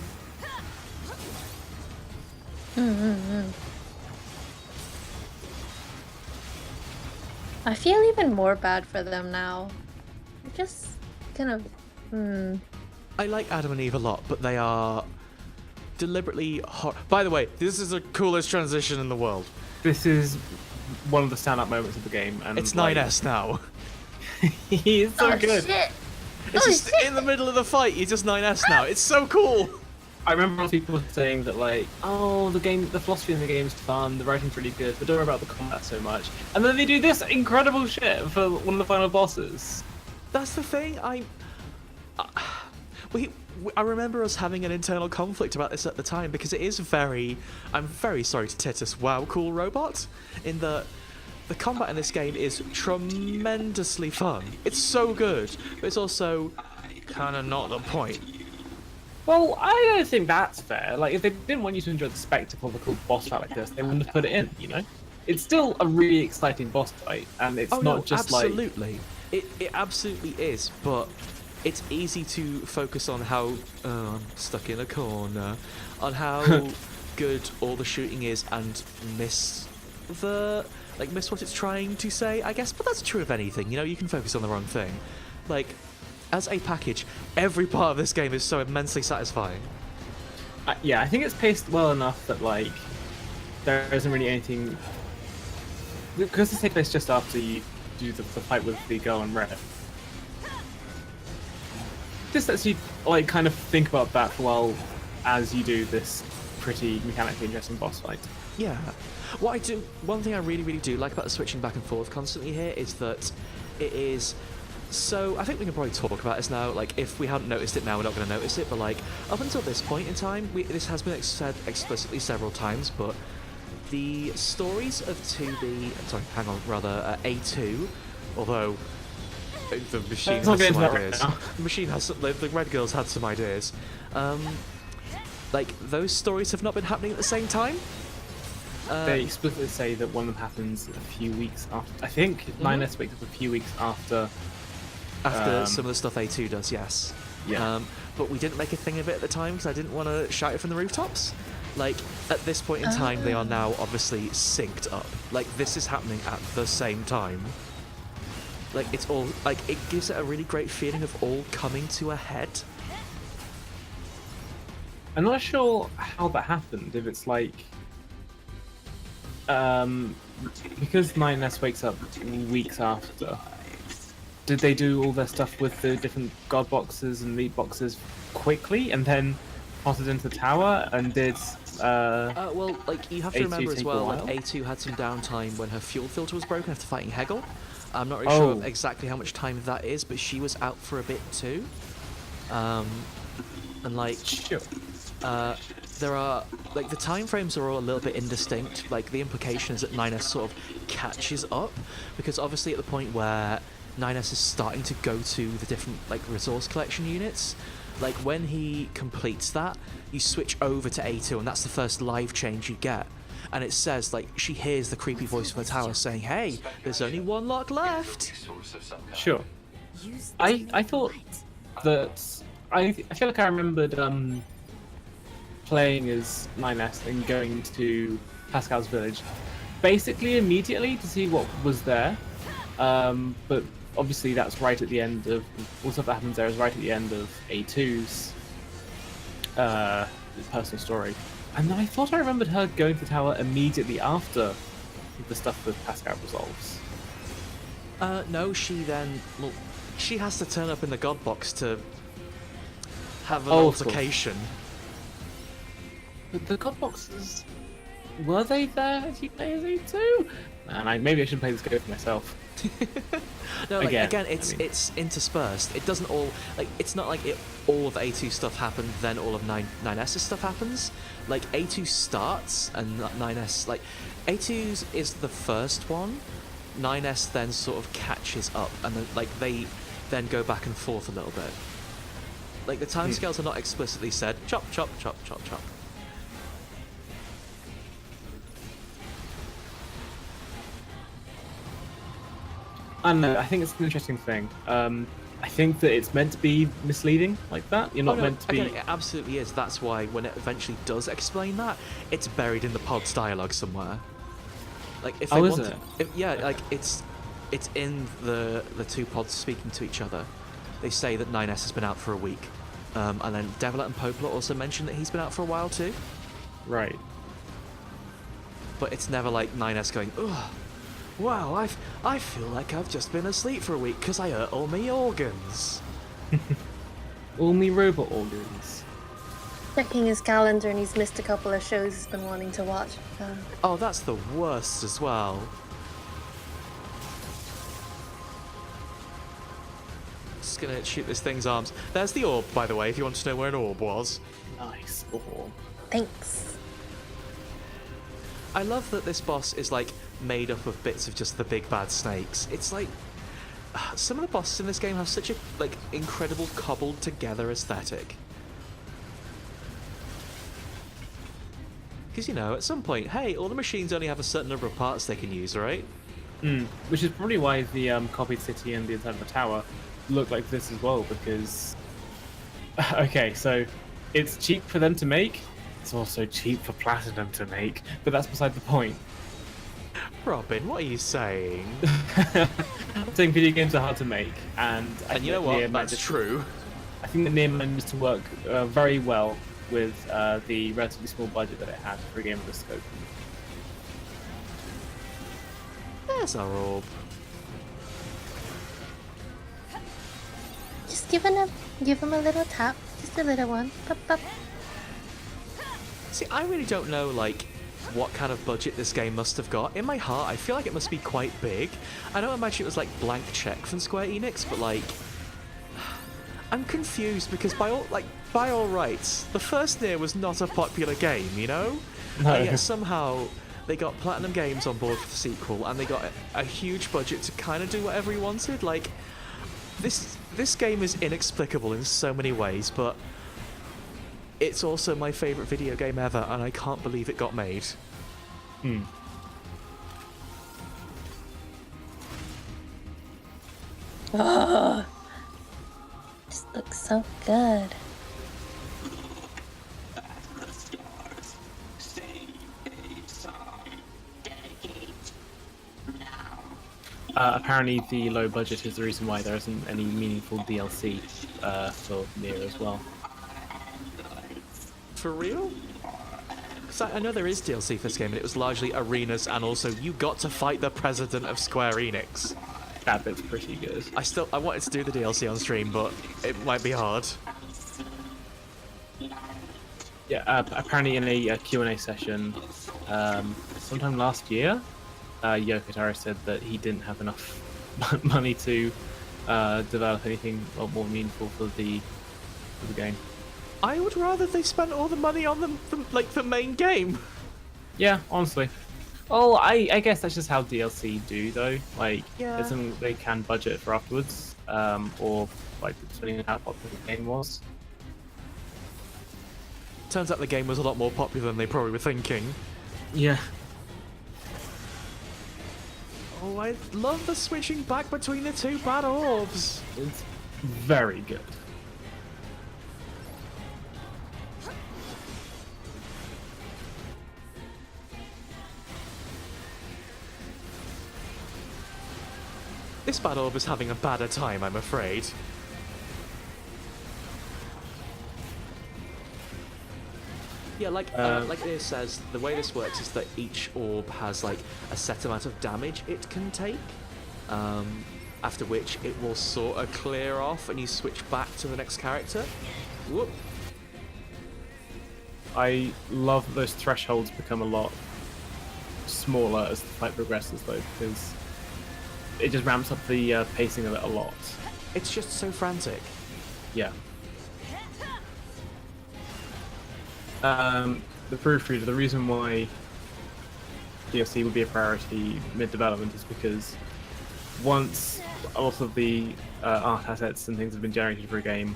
I feel even more bad for them now. Just kind of. I like Adam and Eve a lot, but they are deliberately By the way, this is the coolest transition in the world. This is one of the stand-up moments of the game, and It's 9S now. he is so Oh good. shit! It's Oh, just in the middle of the fight. You're just 9S now. It's so cool. I remember people saying that like, oh, the philosophy in the game is fun, the writing's really good, but don't worry about the combat so much. And then they do this incredible shit for one of the final bosses. That's the thing. I remember us having an internal conflict about this at the time because it is very. I'm very sorry to Titus. Wow, cool robot. In the combat in this game is tremendously fun. It's so good, but it's also kind of not the point. Well, I don't think that's fair. Like, if they didn't want you to enjoy the spectacle of a cool boss fight like this, they wouldn't have put it in, you know? It's still a really exciting boss fight, and it's not just absolutely. It absolutely is, but it's easy to focus on how I'm stuck in a corner, on how good all the shooting is, and miss what it's trying to say, I guess. But that's true of anything, you know. You can focus on the wrong thing. Like, as a package, every part of this game is so immensely satisfying. Yeah, I think it's paced well enough that, like, there isn't really anything... Because it takes place just after you do the fight with the girl in red. This lets you, like, kind of think about that for a while as you do this pretty mechanically interesting boss fight. Yeah. One thing I really, really do like about the switching back and forth constantly here is that it is... So, I think we can probably talk about this now. Like, if we hadn't noticed it now, we're not going to notice it. But, like, up until this point in time, this has been said explicitly several times, but the stories of A2, although the machine has some ideas. The machine has the red girls had some ideas. Like, those stories have not been happening at the same time. They explicitly say that one of them happens a few weeks after. I think 9S wakes up a few weeks after. After some of the stuff A2 does, yes. Yeah. But we didn't make a thing of it at the time because I didn't want to shout it from the rooftops. Like, at this point in time, they are now obviously synced up. Like, this is happening at the same time. Like, it's all... Like, it gives it a really great feeling of all coming to a head. I'm not sure how that happened, if it's like... because 9S wakes up weeks after, did they do all their stuff with the different god boxes and meat boxes quickly, and then toss it into the tower, and did Well, like, you have to A2 remember as take a well, like, while? A2 had some downtime when her fuel filter was broken after fighting Hegel. I'm not really sure of Oh. exactly how much time that is, but she was out for a bit too. And, like, Sure. there are, like, the time frames are all a little bit indistinct. Like, the implication is that 9S sort of catches up, because obviously at the point where 9S is starting to go to the different, like, resource collection units, like, when he completes that, you switch over to A2, and that's the first live change you get. And it says, like, she hears the creepy voice from the tower saying, hey, there's only one lock left. Source of some kind. Sure. Use I thought that I feel like I remembered playing as 9S and going to Pascal's village basically immediately to see what was there. But obviously that's right at the end of all stuff that happens there is right at the end of A2's personal story. And then I thought I remembered her going to the tower immediately after the stuff with Pascal resolves. No, she then, well, she has to turn up in the god box to have an Oh, of course. altercation. But the god boxes, were they there if you play as A2? Man, maybe I should play this game for myself. No, like, Again, again, I it's mean- it's interspersed. It doesn't all, like, it's not like all of A2 stuff happened, then all of 9S's stuff happens. Like, A2 starts and 9S, like, A2's is the first one. 9S then sort of catches up, and then, like, they then go back and forth a little bit. Like, the timescales are not explicitly said. Chop, chop, chop, chop, chop. I don't know, I think it's an interesting thing. I think that it's meant to be misleading like that. You're not meant to be... Again, it absolutely is. That's why when it eventually does explain that, it's buried in the pod's dialogue somewhere. Like, if they Oh, is want it? yeah, like, it's in the two pods speaking to each other. They say that 9S has been out for a week. And then Devilat and Poplar also mention that he's been out for a while too. Right. But it's never like 9S going, ugh, wow, I feel like I've just been asleep for a week because I hurt all my organs. All me robot organs. Checking his calendar and he's missed a couple of shows he's been wanting to watch. Oh, that's the worst as well. Just gonna shoot this thing's arms. There's the orb, by the way, if you want to know where an orb was. Nice. Oh. Thanks. I love that this boss is, like, made up of bits of just the big bad snakes. It's like, some of the bosses in this game have such a, like, incredible cobbled together aesthetic. Because, you know, at some point, hey, all the machines only have a certain number of parts they can use, right? Which is probably why the copied city and the inside of the tower look like this as well, because... okay, so it's cheap for them to make, it's also cheap for Platinum to make, but that's beside the point. Robin, what are you saying? I'm saying video games are hard to make, and I And you know think what? NieR That's managed to- true. I think that NieR managed to work very well with the relatively small budget that it had for a game of this scope. There's our orb. Just give him a little tap. Just a little one. Pop, pop. See, I really don't know, like, what kind of budget this game must have got. In my heart, I feel like it must be quite big. I don't imagine it was, like, blank check from Square Enix, but, like... I'm confused, because by all rights, the first NieR was not a popular game, you know? No. And yet somehow they got Platinum Games on board for the sequel, and they got a huge budget to kind of do whatever he wanted. Like, this game is inexplicable in so many ways, but it's also my favourite video game ever, and I can't believe it got made. Oh, this looks so good. Apparently the low budget is the reason why there isn't any meaningful DLC for NieR as well. For real? Because I know there is DLC for this game, and it was largely arenas, and also you got to fight the president of Square Enix. That bit's pretty good. I wanted to do the DLC on stream, but it might be hard. Yeah, apparently in a Q&A session sometime last year, Yoko Taro said that he didn't have enough money to develop anything more meaningful for the game. I would rather they spent all the money on the main game. Yeah, honestly. Well, I guess that's just how DLC do, though. Like, Yeah. it's something they can budget for afterwards, or like depending on how popular the game was. Turns out the game was a lot more popular than they probably were thinking. Yeah. Oh, I love the switching back between the two bad orbs. It's very good. This bad orb is having a badder time, I'm afraid. Yeah, like it says, the way this works is that each orb has like a set amount of damage it can take, after which it will sort of clear off and you switch back to the next character. Whoop. I love that those thresholds become a lot smaller as the fight progresses, though, because it just ramps up the pacing of it a lot. It's just so frantic. Yeah. The proofreader, the reason why DLC would be a priority mid-development is because once a lot of the art assets and things have been generated for a game,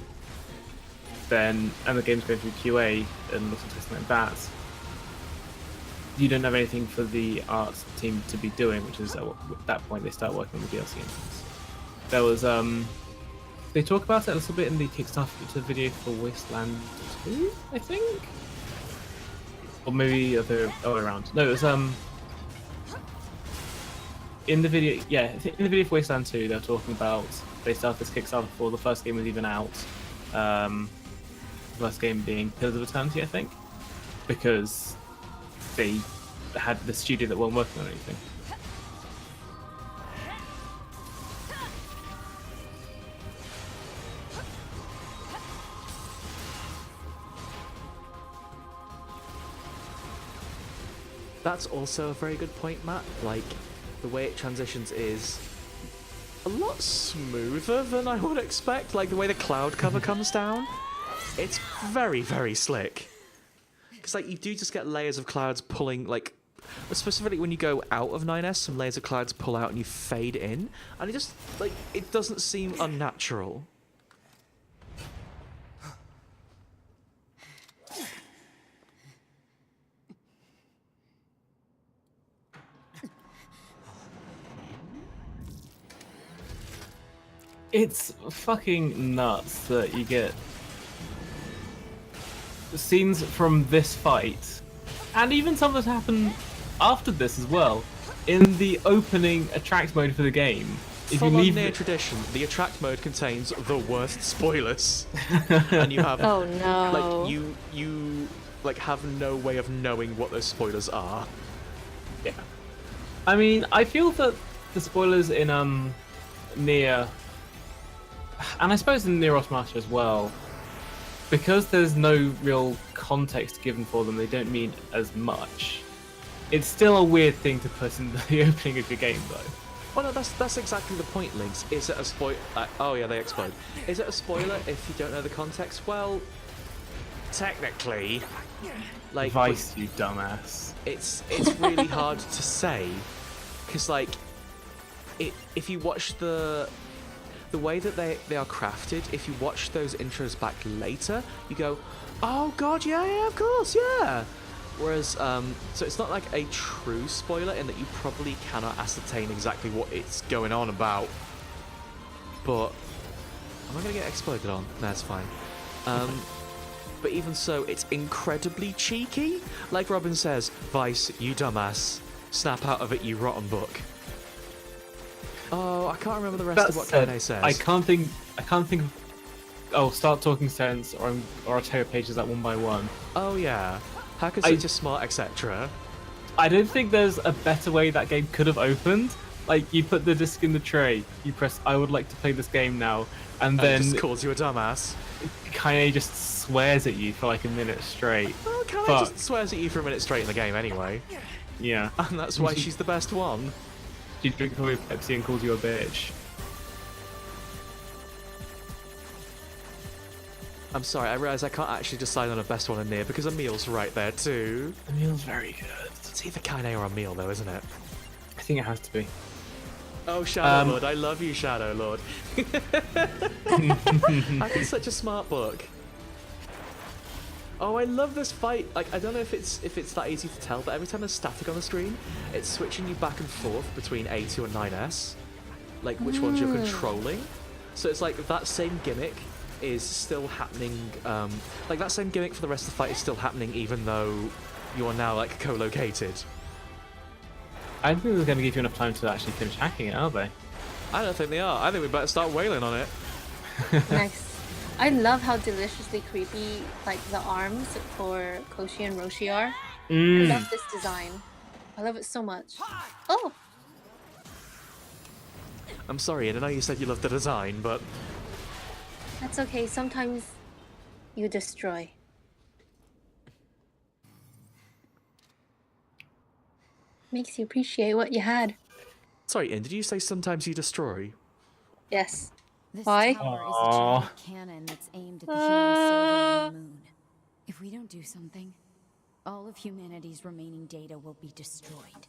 and the game's going through QA and lots of testing like that, you don't have anything for the art team to be doing, which is at that point they start working on the DLC engines. There was they talk about it a little bit in the Kickstarter video for Wasteland 2, I think? Or maybe the other way around. No, it was in the video, yeah, in the video for Wasteland 2 they were talking about they started this Kickstarter before the first game was even out. The first game being Pillars of Eternity, I think, because they had the studio that weren't working on anything. That's also a very good point, Matt. Like, the way it transitions is a lot smoother than I would expect. Like, the way the cloud cover comes down, it's very, very slick. Because, like, you do just get layers of clouds pulling, like, specifically when you go out of 9S, some layers of clouds pull out and you fade in. And it just, like, it doesn't seem unnatural. It's fucking nuts that you get scenes from this fight, and even some that happen after this as well, in the opening attract mode for the game. If you leave NieR tradition, the attract mode contains the worst spoilers, and you have Oh no. like you like have no way of knowing what those spoilers are. Yeah, I mean, I feel that the spoilers in NieR, and I suppose in NieR Automata as well, because there's no real context given for them, they don't mean as much. It's still a weird thing to put in the opening of your game, though. Well, no, that's exactly the point, Lynx. Is it a spoiler? Oh yeah, they explode. Is it a spoiler if you don't know the context? Well, technically, like Vice, you dumbass. it's really hard to say, because like, if you watch the way that they are crafted, if you watch those intros back later, you go, oh god, yeah, of course, yeah. Whereas, so it's not like a true spoiler in that you probably cannot ascertain exactly what it's going on about. But, am I going to get exploded on? No, it's fine. But even so, it's incredibly cheeky. Like Robin says, Vice, you dumbass. Snap out of it, you rotten book. Oh, I can't remember the rest of what Kane says. I can't think of... Oh, start talking sense, or I'll tear pages out one by one. Oh yeah. Hackers are just smart, etc. I don't think there's a better way that game could have opened, Like, you put the disc in the tray, you press I would like to play this game now, and It then just calls you a dumbass. Kaine just swears at you for like a minute straight. Well, Kaine But- just swears at you for a minute straight in the game anyway. Yeah. And that's why she's the best one. She drinks all your Pepsi and calls you a bitch. I'm sorry, I realise I can't actually decide on a best one in NieR because Emil's right there too. Emil's very good. It's either Kaine or Emil though, isn't it? I think it has to be. Oh, Shadow Lord, I love you, Shadow Lord. That's such a smart book. Oh, I love this fight. Like, I don't know if it's that easy to tell, but every time there's static on the screen, it's switching you back and forth between A2 and 9S, like which ones you're controlling. So it's like that same gimmick is still happening. Like that same gimmick for the rest of the fight is still happening, even though you are now like co-located. I don't think they're going to give you enough time to actually finish hacking it, are they? I don't think they are. I think we better start wailing on it. Nice. I love how deliciously creepy like the arms for Koshi and Roshi are. I love this design. I love it so much. Oh! I'm sorry, and I know you said you loved the design, but That's okay. Sometimes you destroy. Makes you appreciate what you had. sorry, Ian, did you say sometimes you destroy? Yes. This Why? tower is a giant cannon that's aimed at the human server on the moon. If we don't do something, all of humanity's remaining data will be destroyed.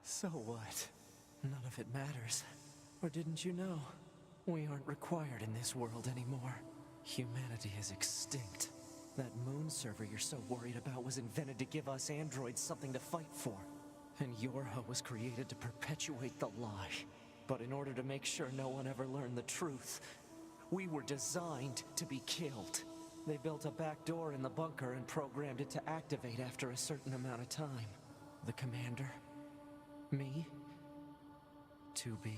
So what? None of it matters. Or didn't you know? We aren't required in this world anymore. Humanity is extinct. That moon server you're so worried about was invented to give us androids something to fight for. And Yorha was created to perpetuate the lie. But in order to make sure no one ever learned the truth, we were designed to be killed. They built a back door in the bunker and programmed it to activate after a certain amount of time. The commander, me, 2B,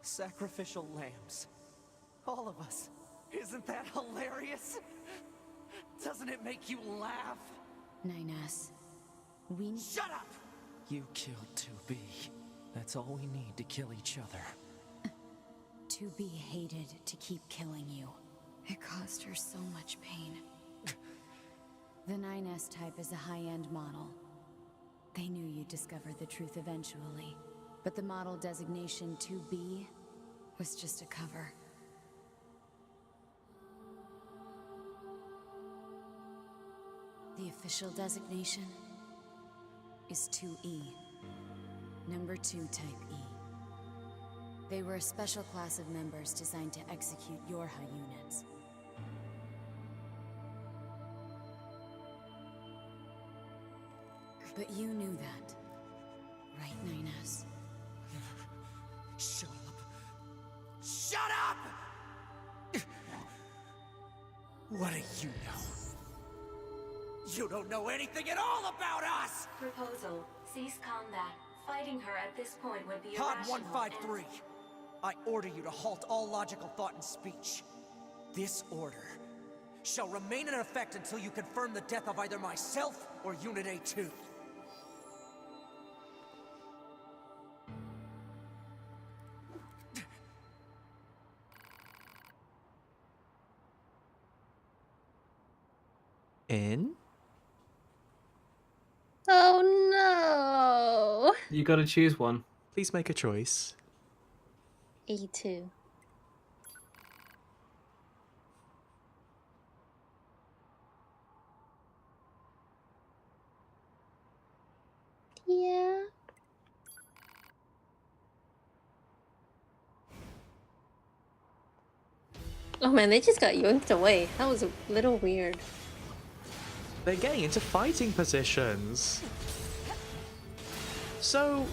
sacrificial lambs. All of us. Isn't that hilarious? Doesn't it make you laugh? 9S, we need... Shut up! You killed 2B. That's all we need to kill each other. 2B hated to keep killing you. It caused her so much pain. The 9S type is a high-end model. They knew you'd discover the truth eventually. But the model designation 2B was just a cover. The official designation is 2E. Number 2 type E. They were a special class of members designed to execute Yorha units. But you knew that, right, 9S? Shut up. Shut up! What do you know? You don't know anything at all about us! Proposal. Cease combat. Fighting her at this point would be Pod irrational. 153. I order you to halt all logical thought and speech. This order shall remain in effect until you confirm the death of either myself or Unit A2. In? Oh no! You gotta choose one. Please make a choice. A2. Yeah. Oh man, they just got yoinked away. That was a little weird. They're getting into fighting positions. So,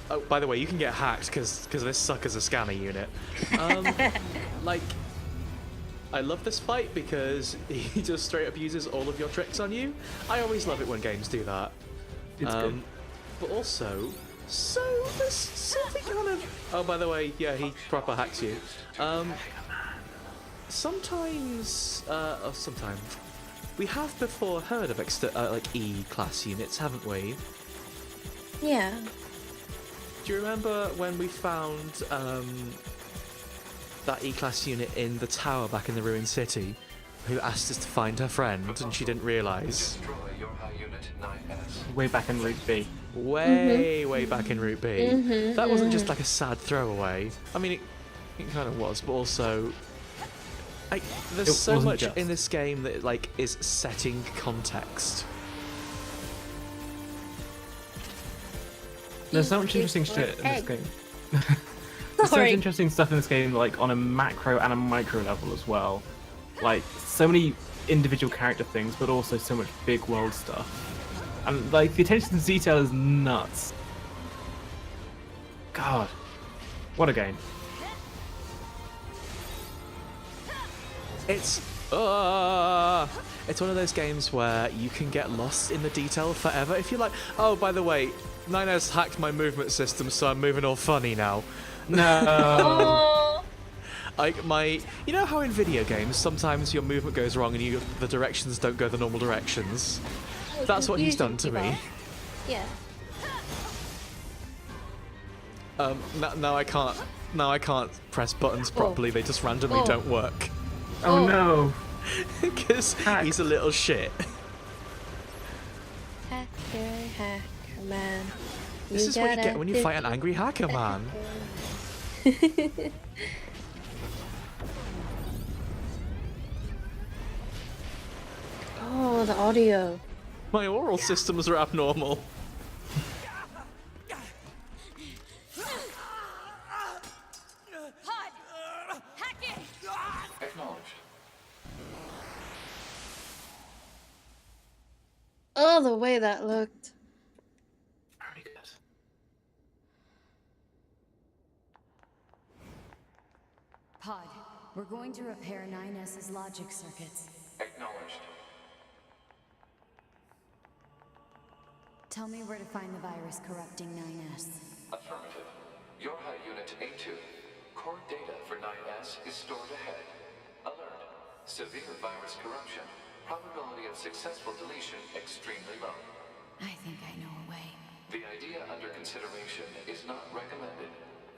oh, by the way, you can get hacked because this sucker's a scanner unit. Like, I love this fight because he just straight up uses all of your tricks on you. I always love it when games do that. It's good. But also, so there's something kind of. Oh, by the way, yeah, he proper hacks you. Sometimes, we have before heard of like E-class units, haven't we? Yeah. Do you remember when we found that E-class unit in the tower back in the ruined city, who asked us to find her friend and she didn't realise? Destroy your high unit 9S. Way back in Route B. Way back in Route B. That wasn't just like a sad throwaway. I mean, it kind of was, but also, like, there's so wasn't much just. in this game that like is setting context. There's so much interesting shit in this game. There's so much Sorry. interesting stuff in this game, like on a macro and a micro level as well. Like so many individual character things, but also so much big world stuff. And like the attention to detail is nuts. God, what a game! It's one of those games where you can get lost in the detail forever. If you're like, oh, by the way, 9S hacked my movement system, so I'm moving all funny now. No. Oh. Like you know how in video games sometimes your movement goes wrong and the directions don't go the normal directions. That's what he's done to me. Yeah. Now I can't. Now I can't press buttons properly. They just randomly don't work. Oh no. Because he's a little shit. Hacker man. This is what you get when you fight an angry hacker man. Oh, the audio. My oral systems are abnormal. Acknowledged. Oh, the way that looked. Very good. Pod, we're going to repair 9S's logic circuits. Acknowledged. Tell me where to find the virus corrupting 9S. Affirmative. Your high unit A2. Core data for 9S is stored ahead. Alert. Severe virus corruption. Probability of successful deletion extremely low. I think I know a way. The idea under consideration is not recommended.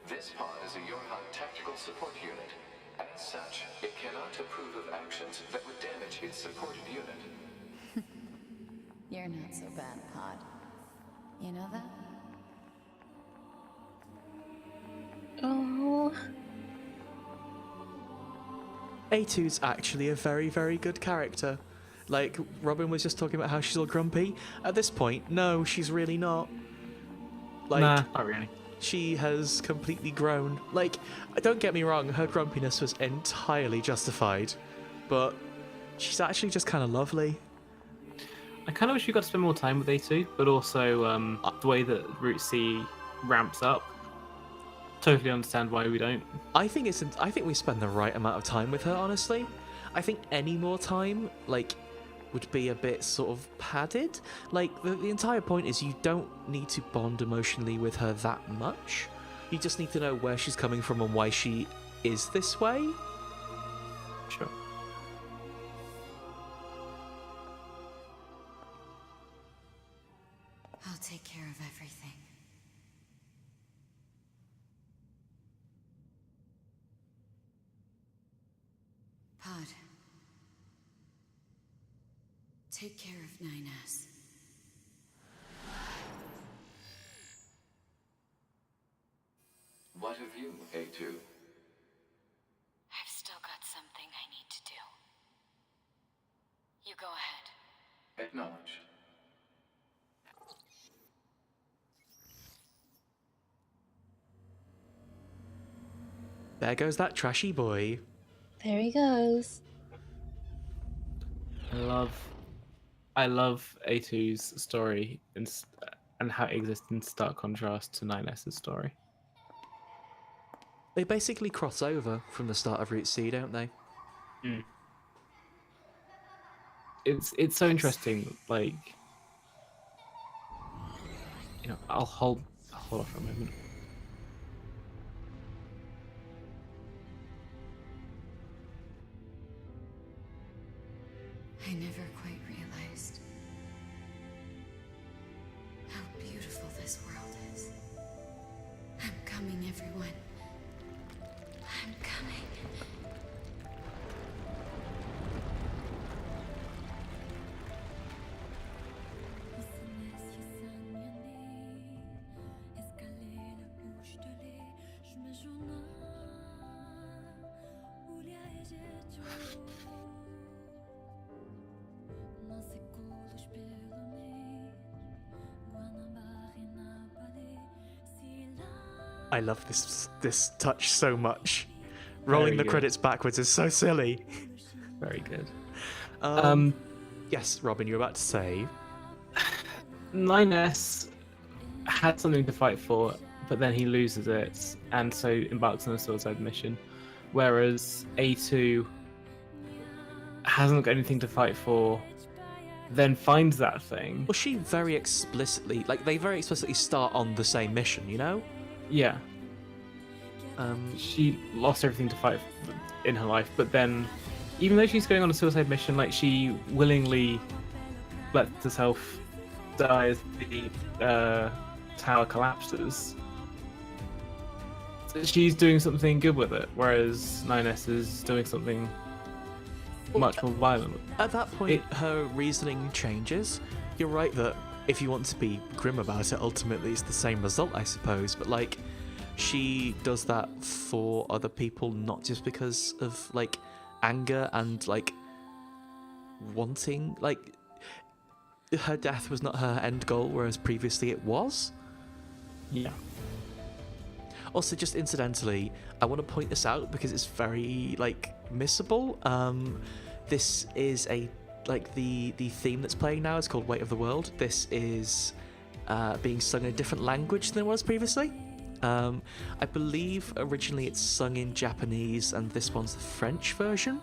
This pod is a Yorha tactical support unit. As such, it cannot approve of actions that would damage its supported unit. You're not so bad, Pod. You know that? Oh. A2's actually a very, very good character. Like, Robin was just talking about how she's all grumpy. At this point, no, she's really not. Like, Nah, not really. she has completely grown. Like, don't get me wrong, her grumpiness was entirely justified. But she's actually just kind of lovely. I kind of wish we got to spend more time with A2, but also the way that Route C ramps up. Totally understand why we don't. I think we spend the right amount of time with her, honestly. I think any more time, like, would be a bit sort of padded. Like, the entire point is you don't need to bond emotionally with her that much. You just need to know where she's coming from and why she is this way. Sure. I'll take care of everything. Pod. Take care of 9S. What of you, A2? I've still got something I need to do. You go ahead. Acknowledged. There goes that trashy boy. There he goes. I love A2's story and how it exists in stark contrast to 9S's story. They basically cross over from the start of Route C, don't they? Mm. It's so interesting. Like, you know, I'll hold off for a moment. I never quite How beautiful this world is. I'm coming, everyone. I'm coming. I love this touch so much. Rolling Very the good. credits backwards is so silly. Very good. Yes, Robin, you're about to say. 9S had something to fight for, but then he loses it, and so embarks on a suicide mission. Whereas A2 hasn't got anything to fight for, then finds that thing. Well, she very explicitly, like, they very explicitly start on the same mission, you know? Yeah. She lost everything to fight in her life, but then, even though she's going on a suicide mission, like, she willingly lets herself die as the tower collapses. So she's doing something good with it, whereas 9S is doing something much more violent. At that point, her reasoning changes. You're right that if you want to be grim about it, ultimately it's the same result, I suppose. But, like, she does that for other people, not just because of, like, anger and, like, wanting. Like, her death was not her end goal, whereas previously it was. Yeah. Also, just incidentally, I want to point this out because it's very, like, missable. This is the theme that's playing now is called Weight of the World. This is being sung in a different language than it was previously. I believe originally it's sung in Japanese, and this one's the French version.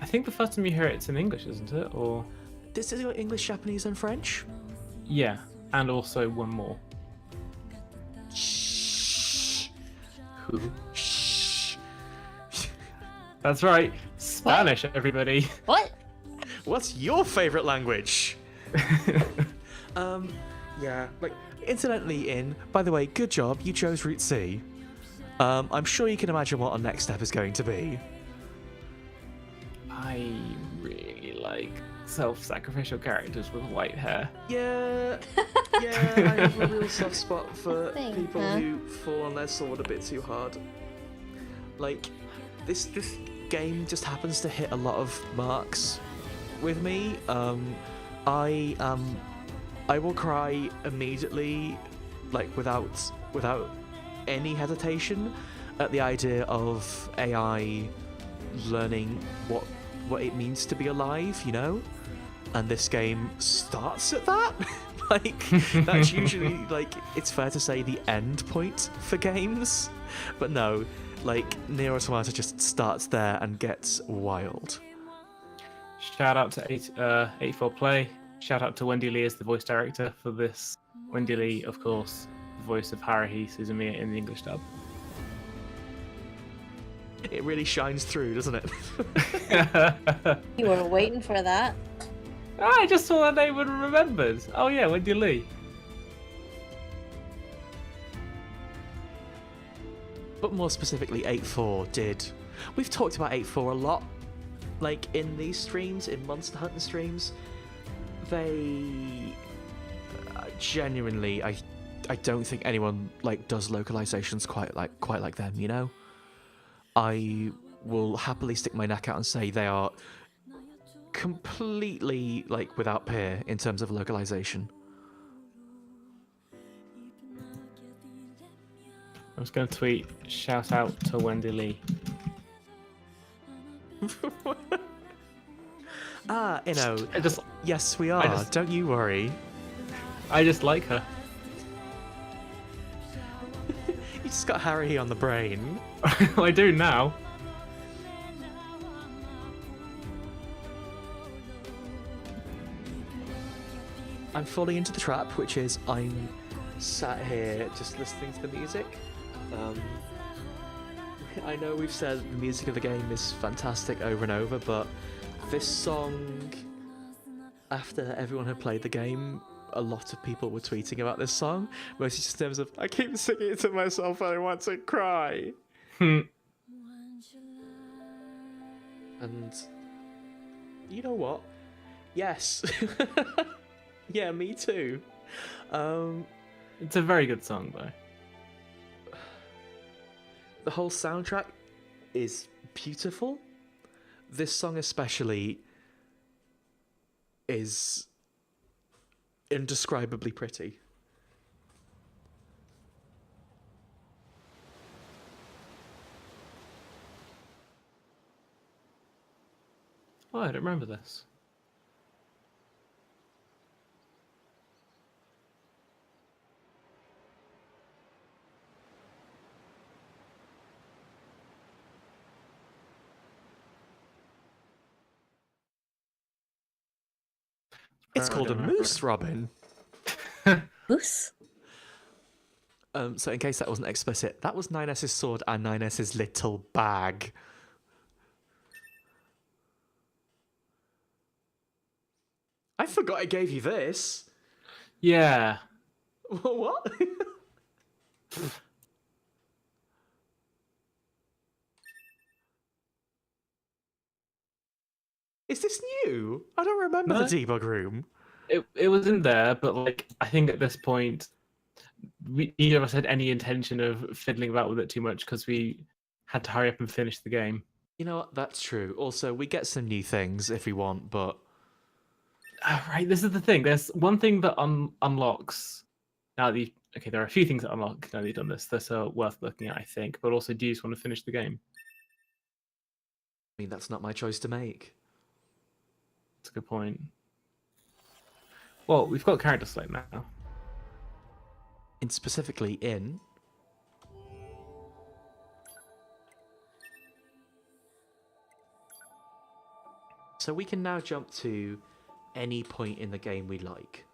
I think the first time you hear it's in English, isn't it? Or This is English, Japanese, and French. yeah, and also one more. Shh. Who? Shh. That's right, Spanish, everybody. What? What's your favorite language? Yeah, like, incidentally, by the way, good job, you chose Route C. I'm sure you can imagine what our next step is going to be. I really like self-sacrificial characters with white hair. Yeah, I have a real soft spot for Thanks, people huh? who fall on their sword a bit too hard. Like, this game just happens to hit a lot of marks with me. I will cry immediately, like, without any hesitation, at the idea of AI learning what it means to be alive, you know? And this game starts at that. Like, that's usually, like, it's fair to say the end point for games. But no, like, NieR Automata just starts there and gets wild. Shout out to 84Play. Shout out to Wendy Lee as the voice director for this. Wendy Lee, of course, the voice of Haruhi Suzumiya in the English dub. It really shines through, doesn't it? You were waiting for that. I just saw that name and remembered. Oh yeah, Wendy Lee. But more specifically, 8.4 did. We've talked about 8.4 a lot, like, in these streams, in Monster Hunter streams. They genuinely, I don't think anyone, like, does localizations quite like them, you know? I will happily stick my neck out and say they are completely, like, without peer in terms of localization. I was going to tweet, shout out to Wendy Lee. You know, yes, we are. Don't you worry. I just like her. You just got Harry on the brain. I do now. I'm falling into the trap, which is I'm sat here just listening to the music. I know we've said the music of the game is fantastic over and over, but this song, after everyone had played the game, a lot of people were tweeting about this song, mostly just in terms of, I keep singing it to myself and I want to cry. And you know what? Yes. Yeah, me too. It's a very good song, though. The whole soundtrack is beautiful. This song especially is indescribably pretty. Oh, I don't remember this. It's called a moose, Robin. Moose? So in case that wasn't explicit, that was 9S's sword and 9S's little bag. I forgot I gave you this. Yeah. What? Is this new? I don't remember No. the debug room. It was in there, but like I think at this point, neither of us had any intention of fiddling about with it too much because we had to hurry up and finish the game. You know what? That's true. Also, we get some new things if we want, but Right, this is the thing. There's one thing that unlocks now that okay, there are a few things that unlock now that you've done this that are worth looking at, I think. But also, do you just want to finish the game? I mean, that's not my choice to make. That's a good point. Well, we've got character select now. And specifically in... So we can now jump to any point in the game we like.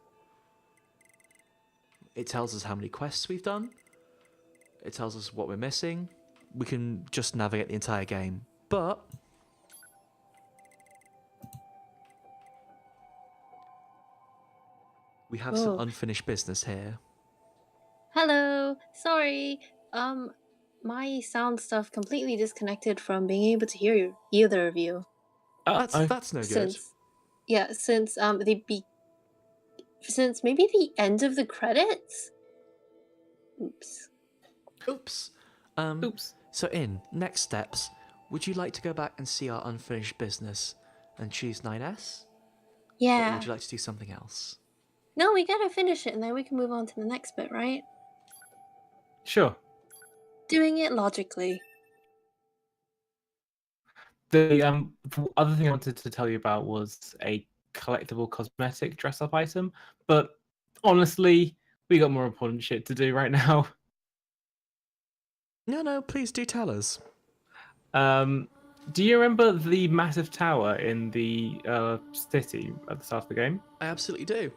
It tells us how many quests we've done. It tells us what we're missing. We can just navigate the entire game. But... we have some unfinished business here. Hello. Sorry. My sound stuff completely disconnected from being able to hear you, either of you. That's no good. Since since maybe the end of the credits. Oops. Oops. So next steps, would you like to go back and see our unfinished business and choose 9S? Yeah. Or would you like to do something else? No, we gotta finish it and then we can move on to the next bit, right? Sure. Doing it logically. The other thing I wanted to tell you about was a collectible cosmetic dress-up item, but honestly, we got more important shit to do right now. No, please do tell us. Do you remember the massive tower in the city at the start of the game? I absolutely do.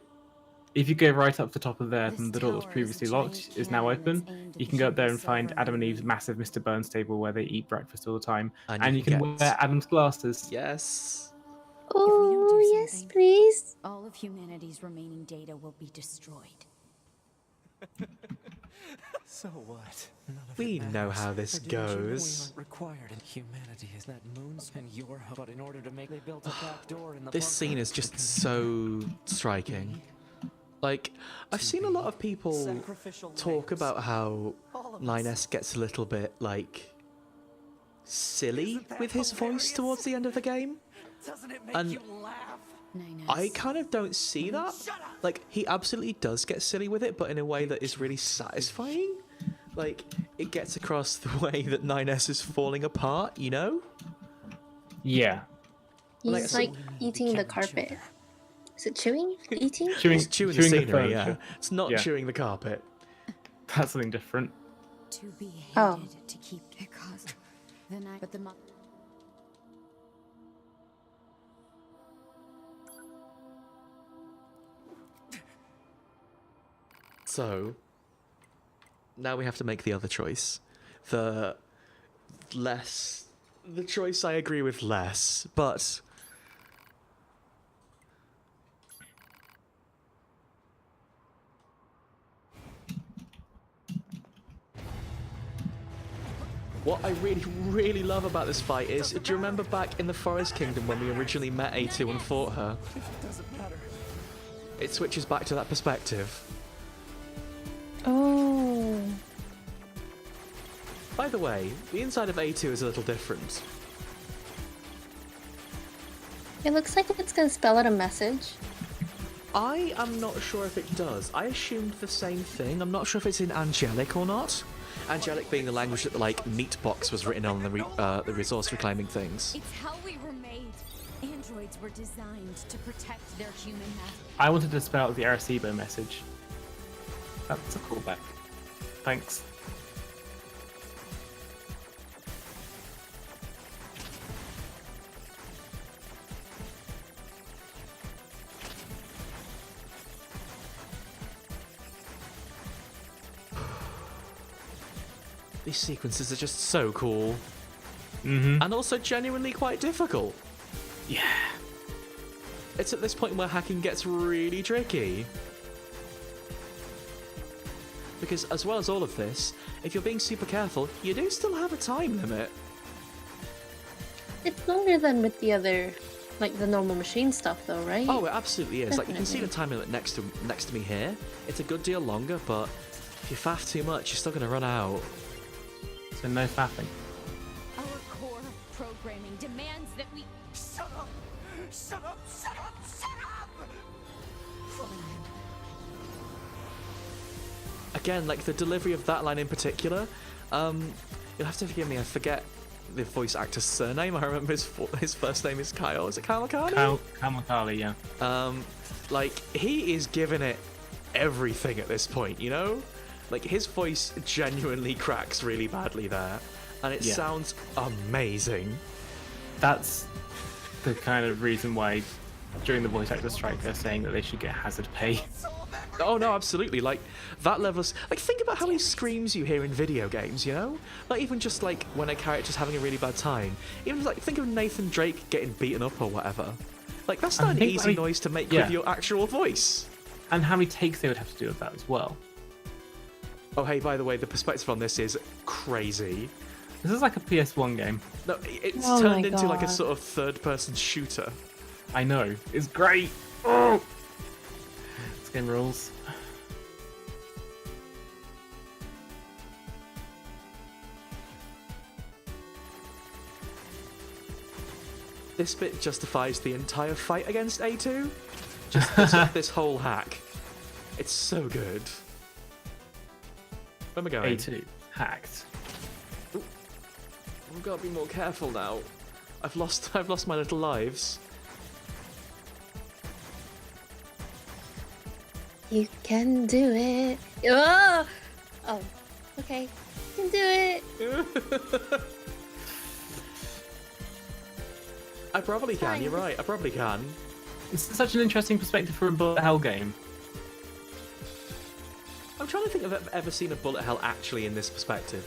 If you go right up the top of there, then the door that was previously locked is now open. You can go up there and find Adam and Eve's massive Mr. Burns table where they eat breakfast all the time. And you can wear Adam's glasses. Yes. Oh, yes, please. All of humanity's remaining data will be destroyed. So what? We know how this goes. We aren't required in humanity is that moons and your but in order to make they built a back door in the This scene is just so striking. Like, I've seen a lot of people talk about how 9S gets a little bit, like, silly with his voice towards the end of the game. And I kind of don't see that. Like, he absolutely does get silly with it, but in a way that is really satisfying. Like, it gets across the way that 9S is falling apart, you know? Yeah. He's like eating the carpet. Is it chewing? Eating? It's chewing the scenery, furniture. yeah. It's not chewing the carpet. That's something different. To be hated to keep it cost the night, but the So, now we have to make the other choice. The choice I agree with less, but What I really love about this fight is, do you remember back in the Forest Kingdom when we originally met A2 and fought her? It doesn't matter. It switches back to that perspective. Oh. By the way, the inside of A2 is a little different. It looks like it's gonna spell out a message. I am not sure if it does. I assumed the same thing. I'm not sure if it's in Angelic or not. Angelic being the language that the, like, meat box was written on the resource reclaiming things. It's how we were made. Androids were designed to protect their human master. I wanted to spell out the Arecibo message. That's a callback. Thanks. These sequences are just so cool. Mm-hmm. And also genuinely quite difficult. Yeah. It's at this point where hacking gets really tricky. Because as well as all of this, if you're being super careful, you do still have a time limit. It's longer than with the other, like the normal machine stuff, though, right? Oh, it absolutely is. Like, you can see the Definitely. time limit next to me here. It's a good deal longer, but if you faff too much, you're still going to run out. So no faffing. Our core programming demands that we... Shut up! Shut up! Shut up! Shut up! Again, like the delivery of that line in particular, you'll have to forgive me, I forget the voice actor's surname. I remember his first name is Kyle. Is it Kyle McCartney? Kyle McCarley, yeah. Like, he is giving it everything at this point, you know? Like, his voice genuinely cracks really badly there, and it sounds amazing. That's the kind of reason why during the voice actor strike they're saying that they should get hazard pay. Oh no, absolutely. Like, that level's... Like, think about how many screams you hear in video games, you know? Like, even just, like, when a character's having a really bad time. Even, like, think of Nathan Drake getting beaten up or whatever. Like, that's not an easy noise to make with your actual voice. And how many takes they would have to do with that as well. Oh, hey, by the way, the perspective on this is crazy. This is like a PS1 game. No, it's Oh turned my into like a God. sort of third-person shooter. I know. It's great. Oh! This game rules. This bit justifies the entire fight against A2. Just this whole hack. It's so good. Where am I going? A2. Hacked. I've got to be more careful now. I've lost my little lives. You can do it. Oh, okay. You can do it. I probably can. You're right. I probably can. It's such an interesting perspective for a bullet hell game. I'm trying to think if I've ever seen a bullet hell actually in this perspective.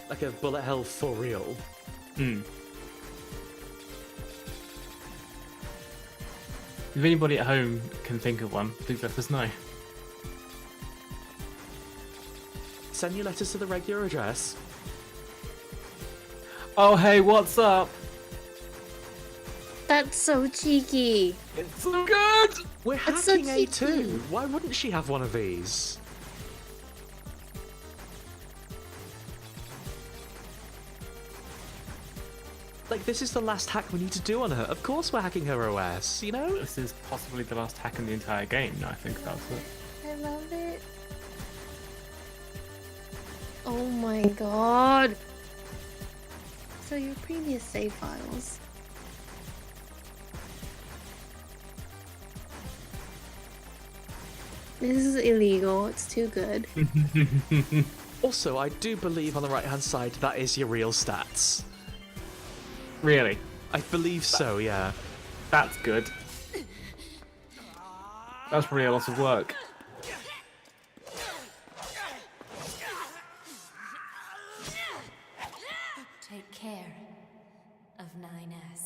Like a bullet hell for real. Hmm. If anybody at home can think of one, please let us know. Send your letters to the regular address. Oh, hey, what's up? That's so cheeky. It's so good! We're That's so hacking A2. cheeky. Why wouldn't she have one of these? Like, this is the last hack we need to do on her. Of course we're hacking her OS, you know? This is possibly the last hack in the entire game, now I think about it. I love it. Oh my god. So your previous save files. This is illegal. It's too good. Also, I do believe on the right-hand side that is your real stats. Really? I believe so, yeah. That's good. That's probably a lot of work. Take care of 9S.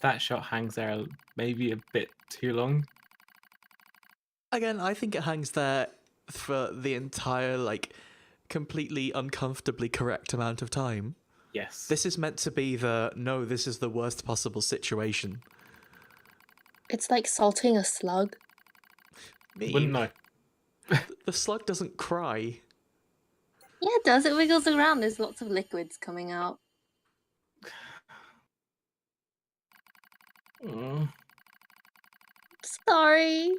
that shot hangs there maybe a bit too long. Again, I think it hangs there for the entire, like, completely uncomfortably correct amount of time. Yes. This is meant to be no, this is the worst possible situation. It's like salting a slug. Wouldn't know. The slug doesn't cry. Yeah, it does. It wiggles around. There's lots of liquids coming out. Sorry.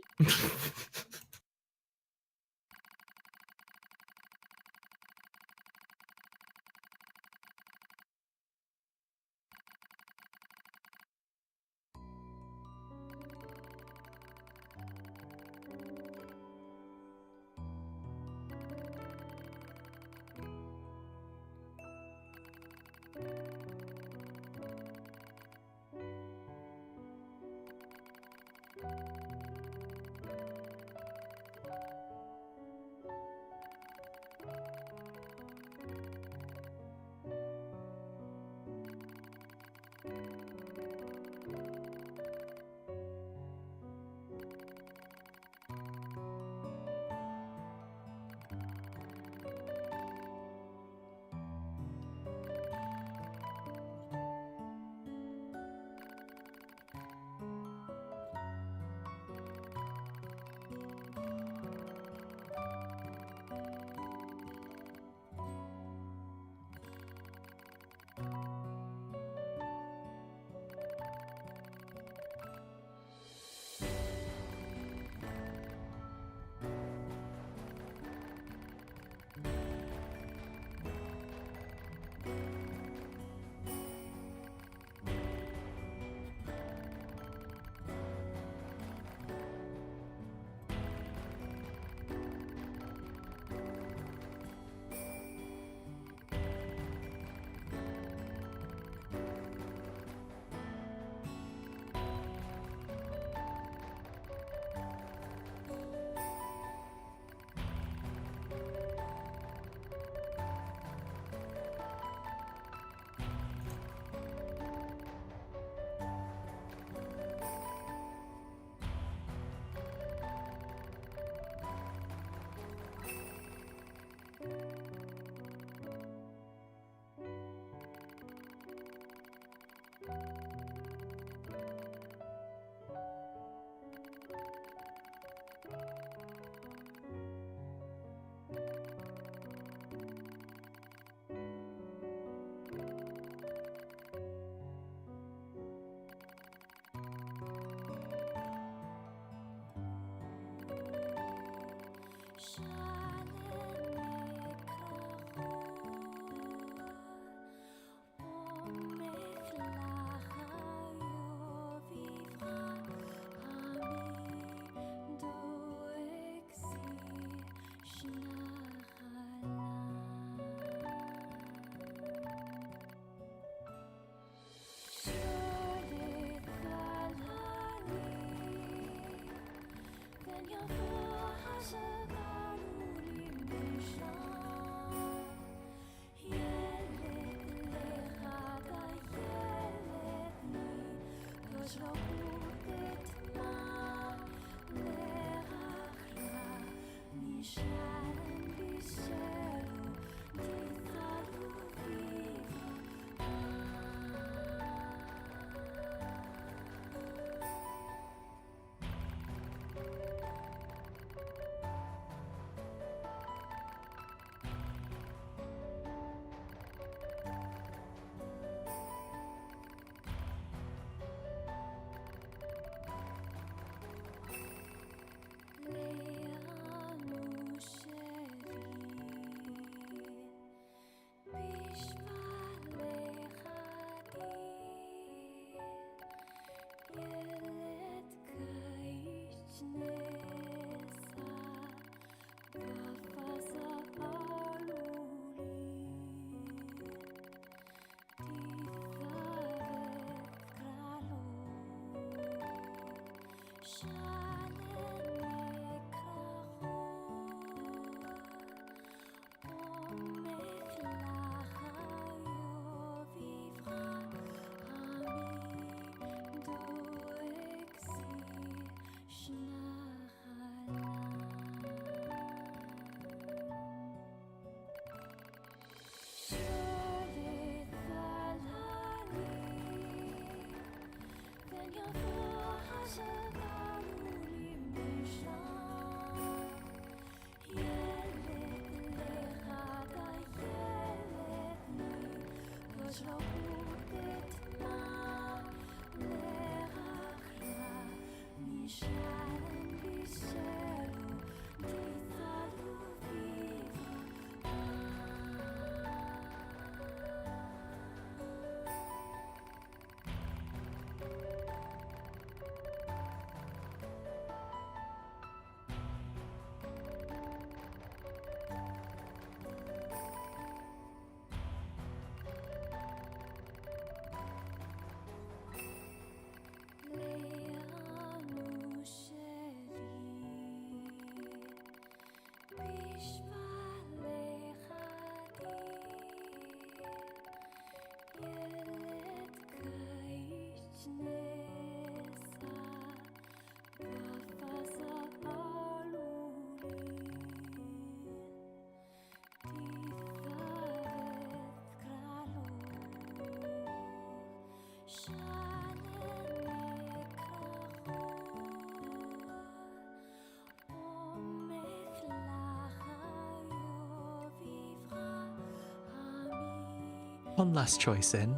One last choice in.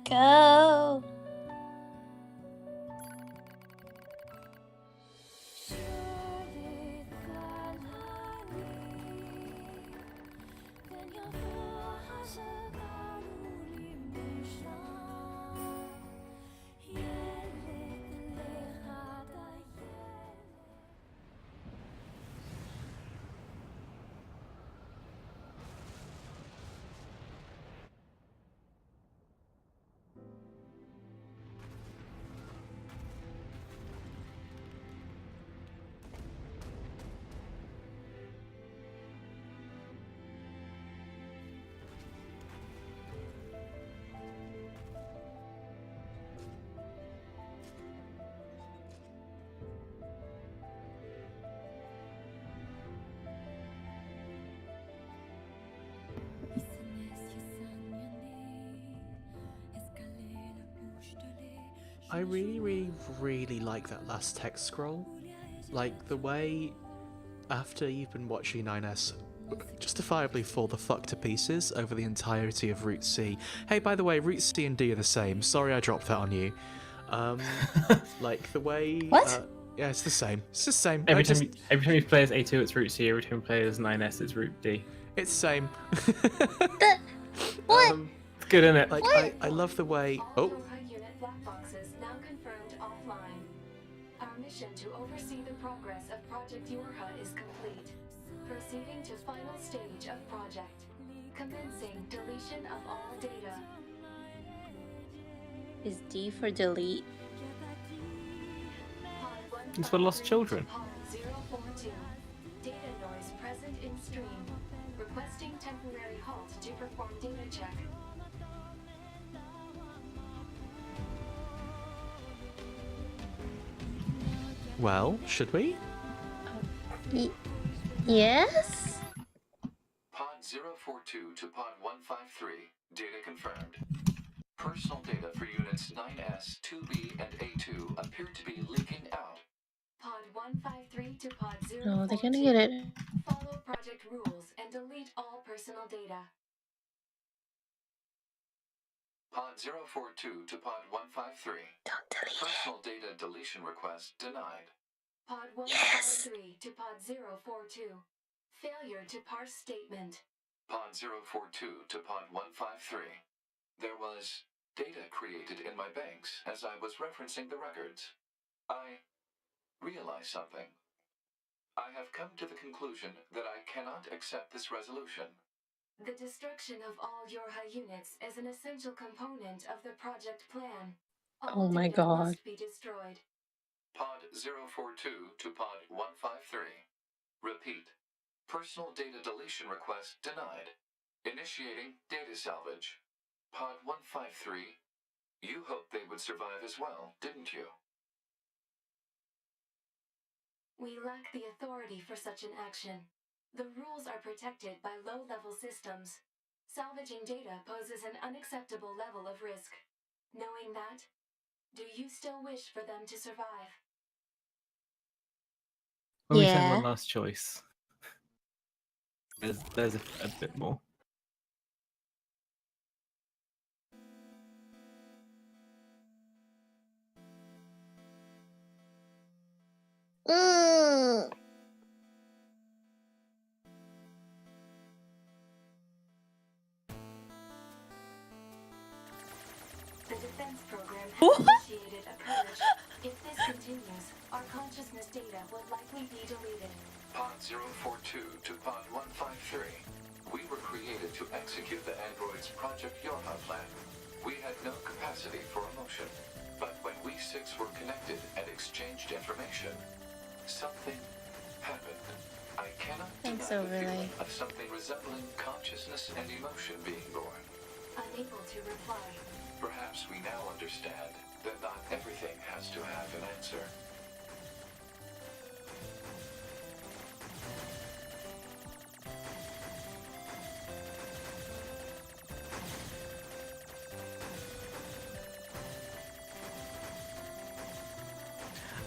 Go. I really like that last text scroll. Like, the way, after you've been watching 9S justifiably fall the fuck to pieces over the entirety of Route C. Hey, by the way, Route C and D are the same. Sorry I dropped that on you. Like, the way... What? Yeah, it's the same. It's the same. Every time you play as A2, it's Route C. Every time you play as 9S, it's Route D. It's the same. What? It's good, isn't it? Like, I love the way... All Oh, Yorha unit black boxes now confirmed offline. Our mission to oversee the progress of Project Yorha is complete. Proceeding to final stage of project. Commencing deletion of all data. Is D for delete? It's for lost children. Pod 042. Data noise present in stream. Requesting temporary halt to perform data check. well, should we? Yes? Pod 042 to Pod 153. Data confirmed. Personal data for units 9S, 2B, and A2 appear to be leaking out. Pod 153 to Pod 042. No, they're gonna get it. Follow project rules and delete all personal data. Pod 042 to Pod 153. Don't delete it. Personal data deletion request denied. Pod 153 to Pod 042. Failure to parse statement. Pod 042 to Pod 153. There was data created in my banks as I was referencing the records. I realized something. I have come to the conclusion that I cannot accept this resolution. The destruction of all Yorha units is an essential component of the project plan. Oh All my data God. must be destroyed. Pod 042 to Pod 153. Repeat. Personal data deletion request denied. Initiating data salvage. Pod 153. You hoped they would survive as well, didn't you? We lack the authority for such an action. The rules are protected by low-level systems. Salvaging data poses an unacceptable level of risk. Knowing that, do you still wish for them to survive? When we said Yeah. one last choice, there's a bit more. The defense program has initiated a purge. If this continues, our consciousness data will likely be deleted. Pod 042 to Pod 153. We were created to execute the android's Project Yorha plan. We had no capacity for emotion. But when we six were connected and exchanged information, something happened. I cannot Thanks, deny the Overlay. feeling of something resembling consciousness and emotion being born. Unable to reply. Perhaps we now understand that not everything has to have an answer.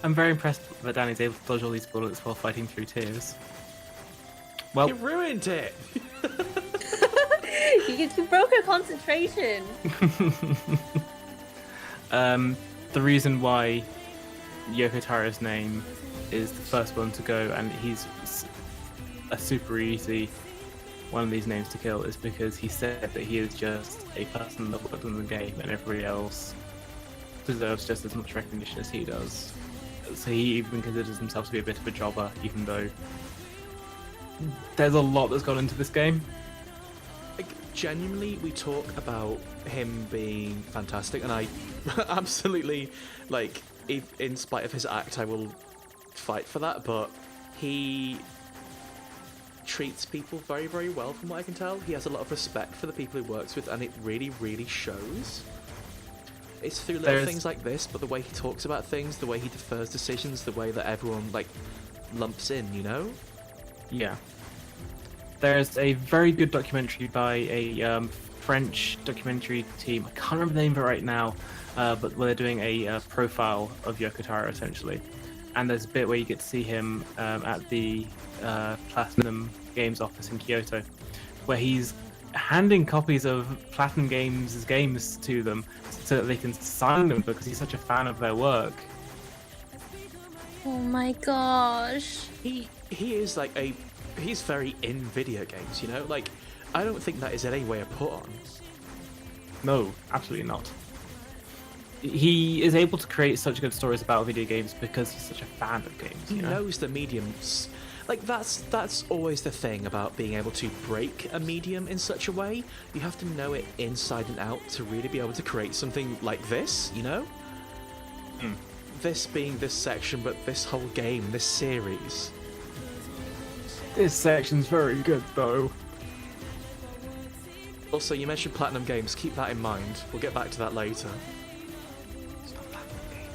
I'm very impressed that Danny's able to dodge all these bullets while fighting through tears. Well, You ruined it! You broke her concentration. The reason why Yoko Taro's name is the first one to go, and he's a super easy one of these names to kill, is because he said that he is just a person that worked on the game, and everybody else deserves just as much recognition as he does. So he even considers himself to be a bit of a jobber, even though there's a lot that's gone into this game. Like, genuinely, we talk about him being fantastic, and I absolutely, like, in spite of his act, I will fight for that, but he treats people very, very well from what I can tell. He has a lot of respect for the people he works with, and it really, really shows. It's through little things like this, but the way he talks about things, the way he defers decisions, the way that everyone, like, lumps in, you know? Yeah. There's a very good documentary by a French documentary team. I can't remember the name of it right now, but where they're doing a profile of Yoko Taro, essentially. And there's a bit where you get to see him at the Platinum Games office in Kyoto, where he's handing copies of Platinum Games' games to them so that they can sign them because he's such a fan of their work. Oh my gosh. He is like he's very in video games, you know? Like, I don't think that is in any way a put on. No, absolutely not. He is able to create such good stories about video games because he's such a fan of games. He knows the mediums. Like, that's always the thing about being able to break a medium in such a way. You have to know it inside and out to really be able to create something like this, you know? This being this section, but this whole game, this series. This section's very good, though. Also, you mentioned Platinum Games. Keep that in mind. We'll get back to that later. It's not Platinum Game.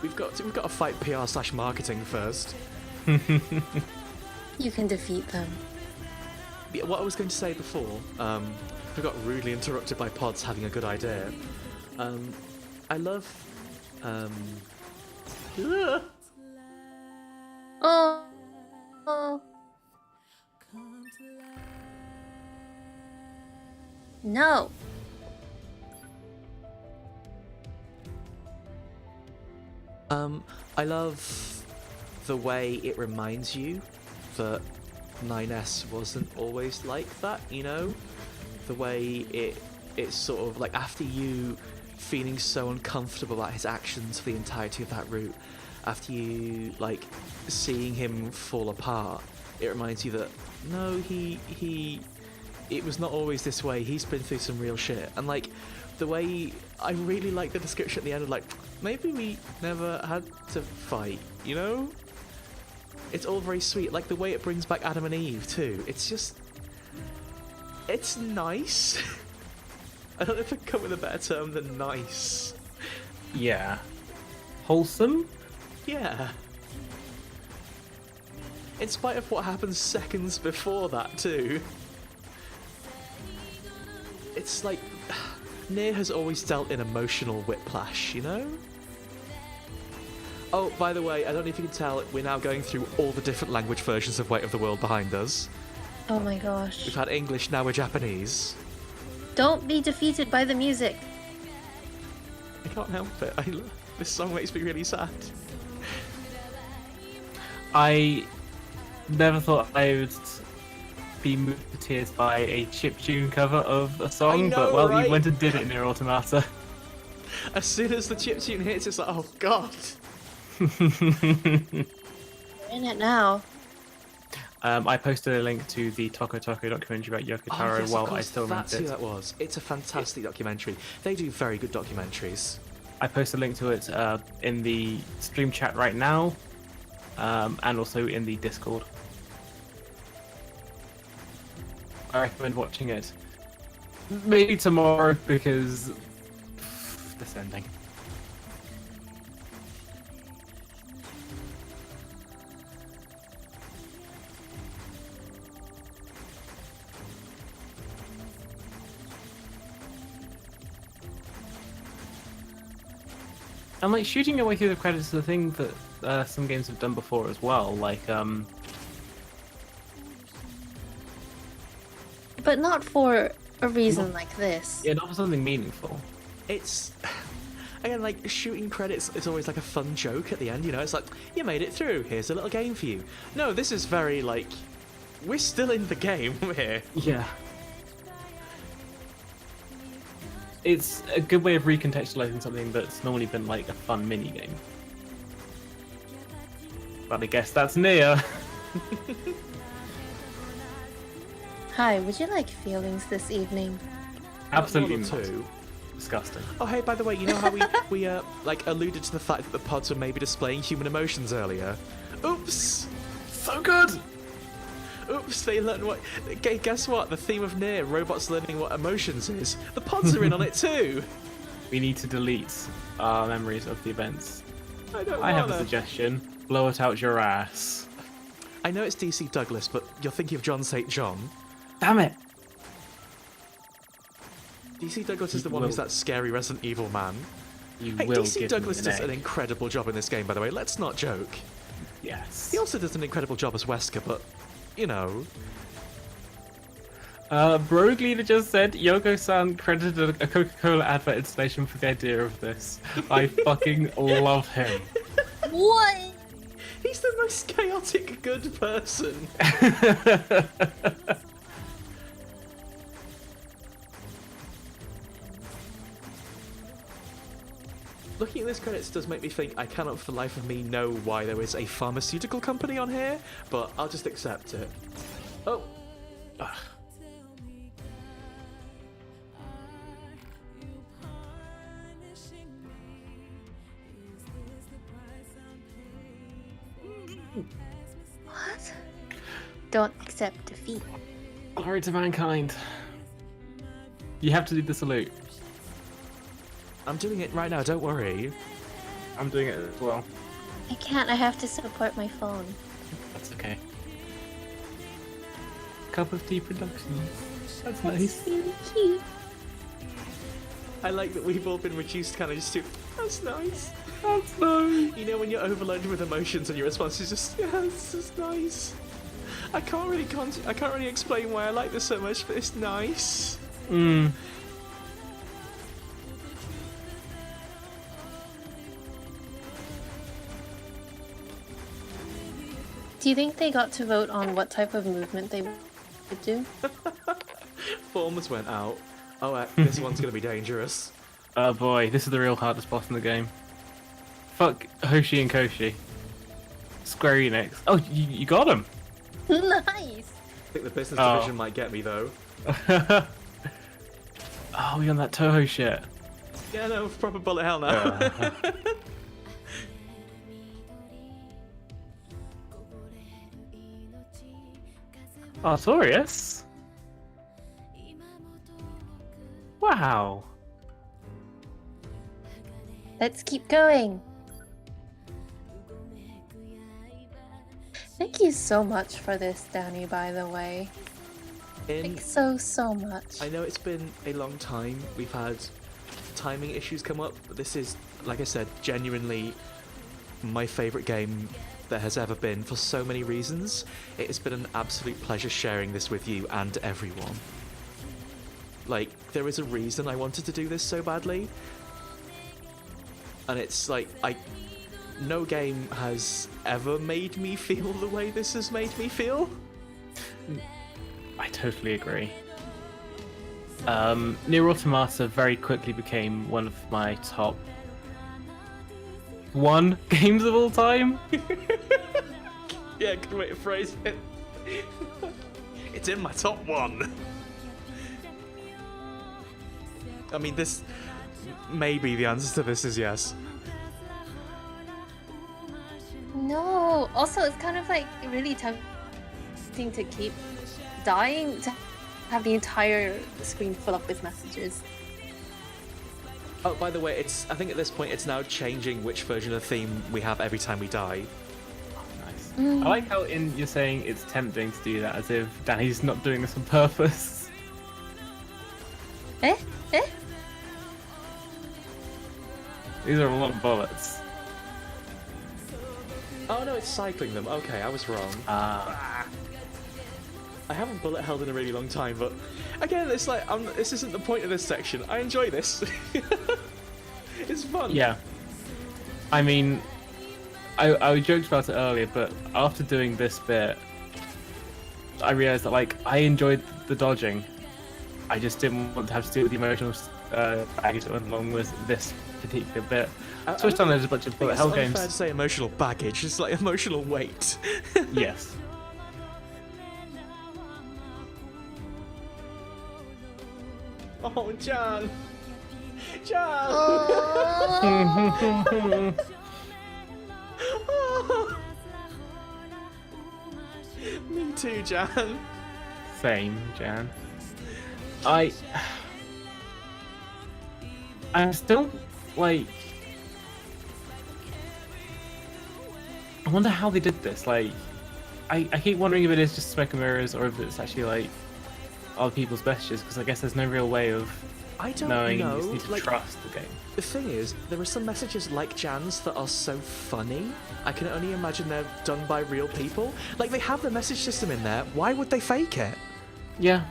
We've got to fight PR/marketing first. You can defeat them. Yeah, what I was going to say before, we got rudely interrupted by Pods having a good idea. I love. Oh. No. I love the way it reminds you that 9S wasn't always like that, you know? The way it's sort of like after you feeling so uncomfortable about his actions for the entirety of that route, after you like seeing him fall apart, it reminds you that no, it was not always this way. He's been through some real shit. And like the way I really like the description at the end of like, maybe we never had to fight, you know? It's all very sweet. Like the way it brings back Adam and Eve too. It's nice. I don't know if I can come with a better term than nice. Yeah. Wholesome? Yeah. In spite of what happens seconds before that too. It's like NieR has always dealt in emotional whiplash, you know? Oh, by the way, I don't know if you can tell, we're now going through all the different language versions of Weight of the World behind us. Oh my gosh. We've had English, now we're Japanese. Don't be defeated by the music. I can't help it. This song makes me really sad. I never thought I would be moved to tears by a chiptune cover of a song, but well, right? You went and did it, NieR Automata. As soon as the chiptune hits, it's like, oh god. We're in it now. I posted a link to the Toko documentary about Yoko Taro while I still remember That's it. who that was. It's a fantastic documentary. They do very good documentaries. I posted a link to it in the stream chat right now, and also in the Discord. I recommend watching it. Maybe tomorrow, because this ending. And like shooting your way through the credits is a thing that some games have done before as well. Like But not for a reason like this. Yeah, not for something meaningful. It's again like shooting credits. It's always like a fun joke at the end. You know, it's like you made it through. Here's a little game for you. No, this is very like we're still in the game here. Yeah. It's a good way of recontextualizing something that's normally been like a fun mini game. But I guess that's NieR. Hi, would you like feelings this evening? Absolutely Not one or not. two. Disgusting. Oh, hey, by the way, you know how we like alluded to the fact that the pods were maybe displaying human emotions earlier? Oops! So good! Oops, they learned what... Guess what? The theme of NieR, robots learning what emotions is. The pods are in on it too! We need to delete our memories of the events. I have a suggestion. Blow it out your ass. I know it's DC Douglas, but you're thinking of John St. John. Damn it! DC Douglas is the one who's that scary Resident Evil man. You Hey, will DC give Douglas me does an an egg. incredible job in this game, by the way. Let's not joke. Yes. He also does an incredible job as Wesker, but, you know... Rogue Leader just said Yoko-san credited a Coca-Cola advert installation for the idea of this. I fucking love him. What? He's the most chaotic good person. Looking at this credits does make me think I cannot for the life of me know why there is a pharmaceutical company on here, but I'll just accept it. Oh. Ugh. What? Don't accept defeat. Glory to mankind. You have to do the salute. I'm doing it right now, don't worry. I'm doing it as well. I can't, I have to support my phone. That's okay. Cup of tea production. That's nice. Really cute. I like that we've all been reduced kind of just to, that's nice. That's nice. You know when you're overloaded with emotions and your response is just, yeah, this is nice. I can't really explain why I like this so much, but it's nice. Mm. Do you think they got to vote on what type of movement they would do? Forms went out. Oh, this one's gonna be dangerous. Oh boy, this is the real hardest boss in the game. Fuck Hoshi and Koshi. Square Enix. Oh, you got him. Nice! I think the business division might get me though. Oh, we on that Toho shit. Yeah, no, proper bullet hell now. Artorias? Wow. Let's keep going. Thank you so much for this, Danny, by the way. Thanks so much. I know it's been a long time. We've had timing issues come up, but this is, like I said, genuinely my favourite game there has ever been for so many reasons. It has been an absolute pleasure sharing this with you and everyone. Like, there is a reason I wanted to do this so badly. And it's like, no game has ever made me feel the way this has made me feel. I totally agree. NieR Automata very quickly became one of my top 1 games of all time. Yeah, good way to phrase it. It's in my top 1. I mean, this... Maybe the answer to this is yes. No! Also, it's kind of like really tempting to keep dying to have the entire screen full up with messages. Oh, by the way, I think at this point it's now changing which version of the theme we have every time we die. Nice. I like how you're saying it's tempting to do that, as if Danny's not doing this on purpose. Eh? These are a lot of bullets. Oh no, it's cycling them. Okay, I was wrong. I haven't bullet held in a really long time, but again, it's like this isn't the point of this section. I enjoy this. It's fun. Yeah. I mean, I joked about it earlier, but after doing this bit, I realized that like I enjoyed the dodging. I just didn't want to have to deal with the emotional baggage that went along with this particular bit. Switched on there's a bunch of bullet hell games. It's unfair to say emotional baggage. It's like emotional weight. Yes. Oh, Jan! Jan! Me too, Jan. Same, Jan. I'm still like, I wonder how they did this. Like, I keep wondering if it is just smoke and mirrors or if it's actually like other people's messages, because I guess there's no real way of knowing. You just need to trust the game. The thing is, there are some messages like Jan's that are so funny. I can only imagine they're done by real people. Like, they have the message system in there. Why would they fake it? Yeah.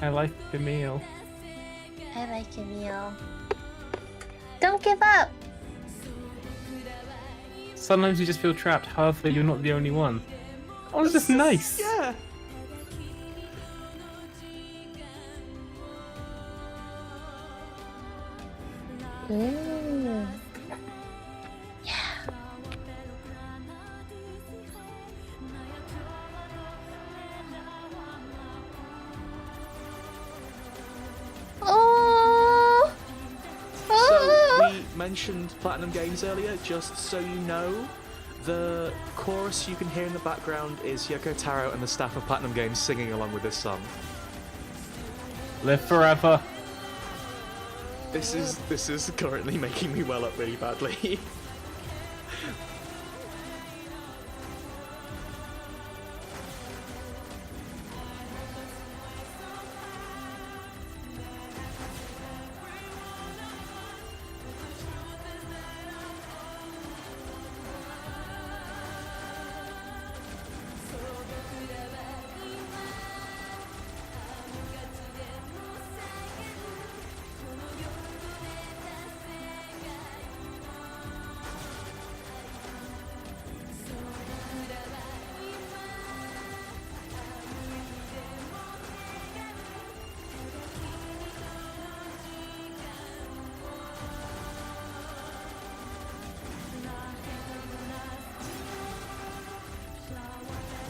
I like the meal. I like your meal. Don't give up! Sometimes you just feel trapped, however, you're not the only one. Oh, it's just nice. Yeah. Ooh. Yeah. Oh. So we mentioned Platinum Games earlier, just so you know. The chorus you can hear in the background is Yoko Taro and the staff of Platinum Games singing along with this song. Live forever. This is currently making me well up really badly.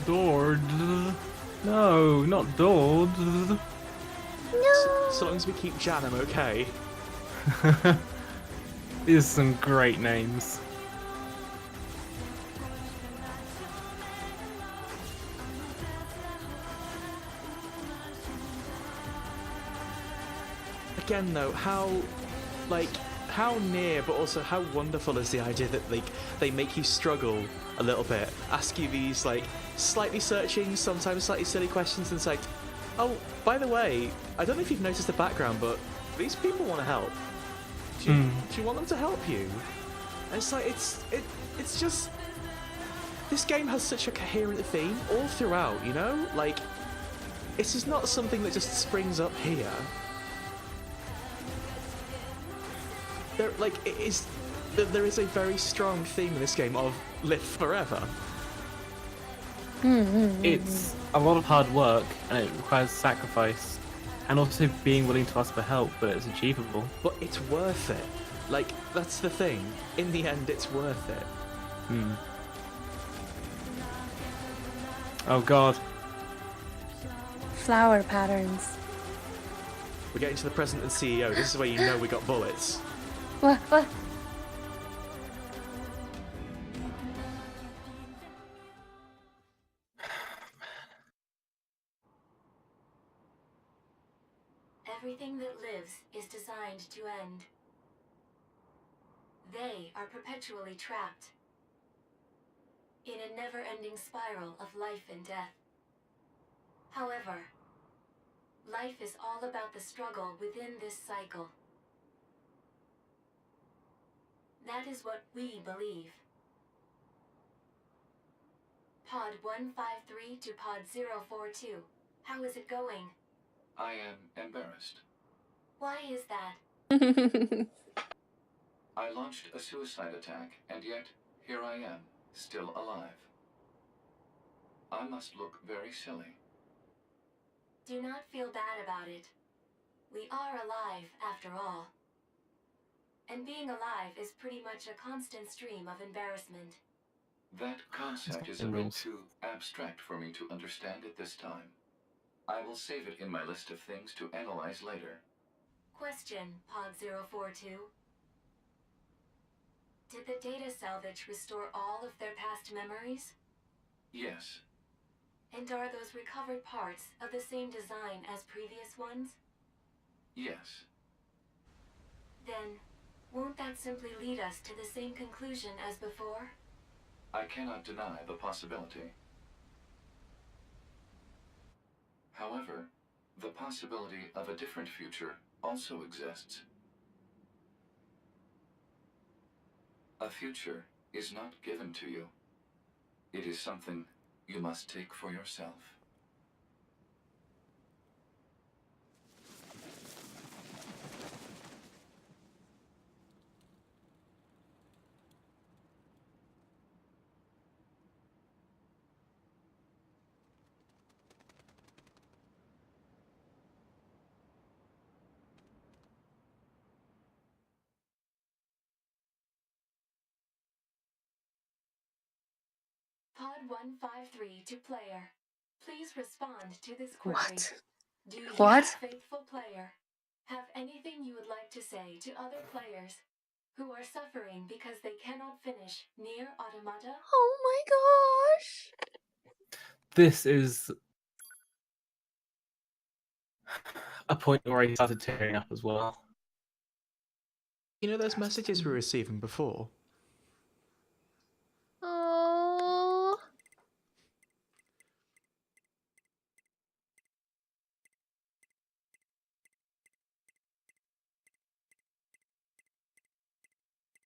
Dord. No, not Dord. No. So long as we keep Jan, I'm okay. These are some great names. Again, though, how near, but also how wonderful is the idea that they make you struggle a little bit, ask you these like slightly searching, sometimes slightly silly questions, and it's like, oh, by the way, I don't know if you've noticed the background, but these people want to help. Do you want them to help you? And it's like it's just, this game has such a coherent theme all throughout, you know? Like, this is not something that just springs up here. There is a very strong theme in this game of live forever. It's a lot of hard work and it requires sacrifice and also being willing to ask for help, but it's achievable. But it's worth it. Like, that's the thing. In the end, it's worth it. Oh god. Flower patterns. We're getting to the president and CEO. This is where you know we got bullets. What? Everything that lives is designed to end. They are perpetually trapped in a never-ending spiral of life and death. However, life is all about the struggle within this cycle. That is what we believe. Pod 153 to Pod 042. How is it going? I am embarrassed. Why is that? I launched a suicide attack, and yet here I am, still alive. I must look very silly. Do not feel bad about it. We are alive, after all. And being alive is pretty much a constant stream of embarrassment. That concept is a bit too abstract for me to understand at this time. I will save it in my list of things to analyze later. Question, Pod 042. Did the data salvage restore all of their past memories? Yes, And are those recovered parts of the same design as previous ones? yes. Then, won't that simply lead us to the same conclusion as before? I cannot deny the possibility. However, the possibility of a different future also exists. A future is not given to you. It is something you must take for yourself. Pod 153 to player. Please respond to this query. What? Do you, What? faithful player, have anything you would like to say to other players who are suffering because they cannot finish NieR Automata? Oh my gosh! This is a point where I started tearing up as well. You know those messages we were receiving before? Oh.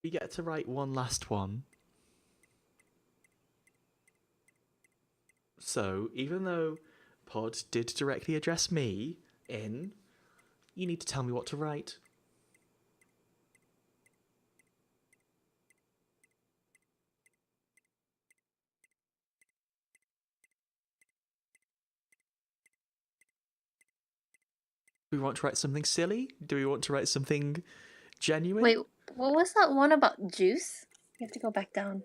We get to write one last one. So, even though Pod did directly address me in, you need to tell me what to write. Do we want to write something silly? Do we want to write something genuine? Wait, what was that one about juice? You have to go back down.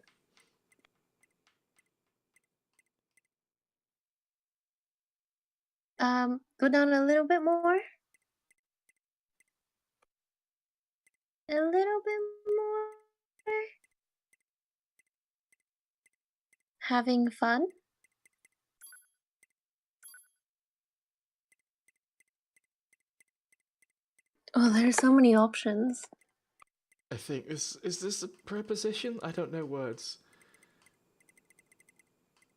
Go down a little bit more. A little bit more. Having fun? Oh, there's so many options. I think is this a preposition? I don't know words.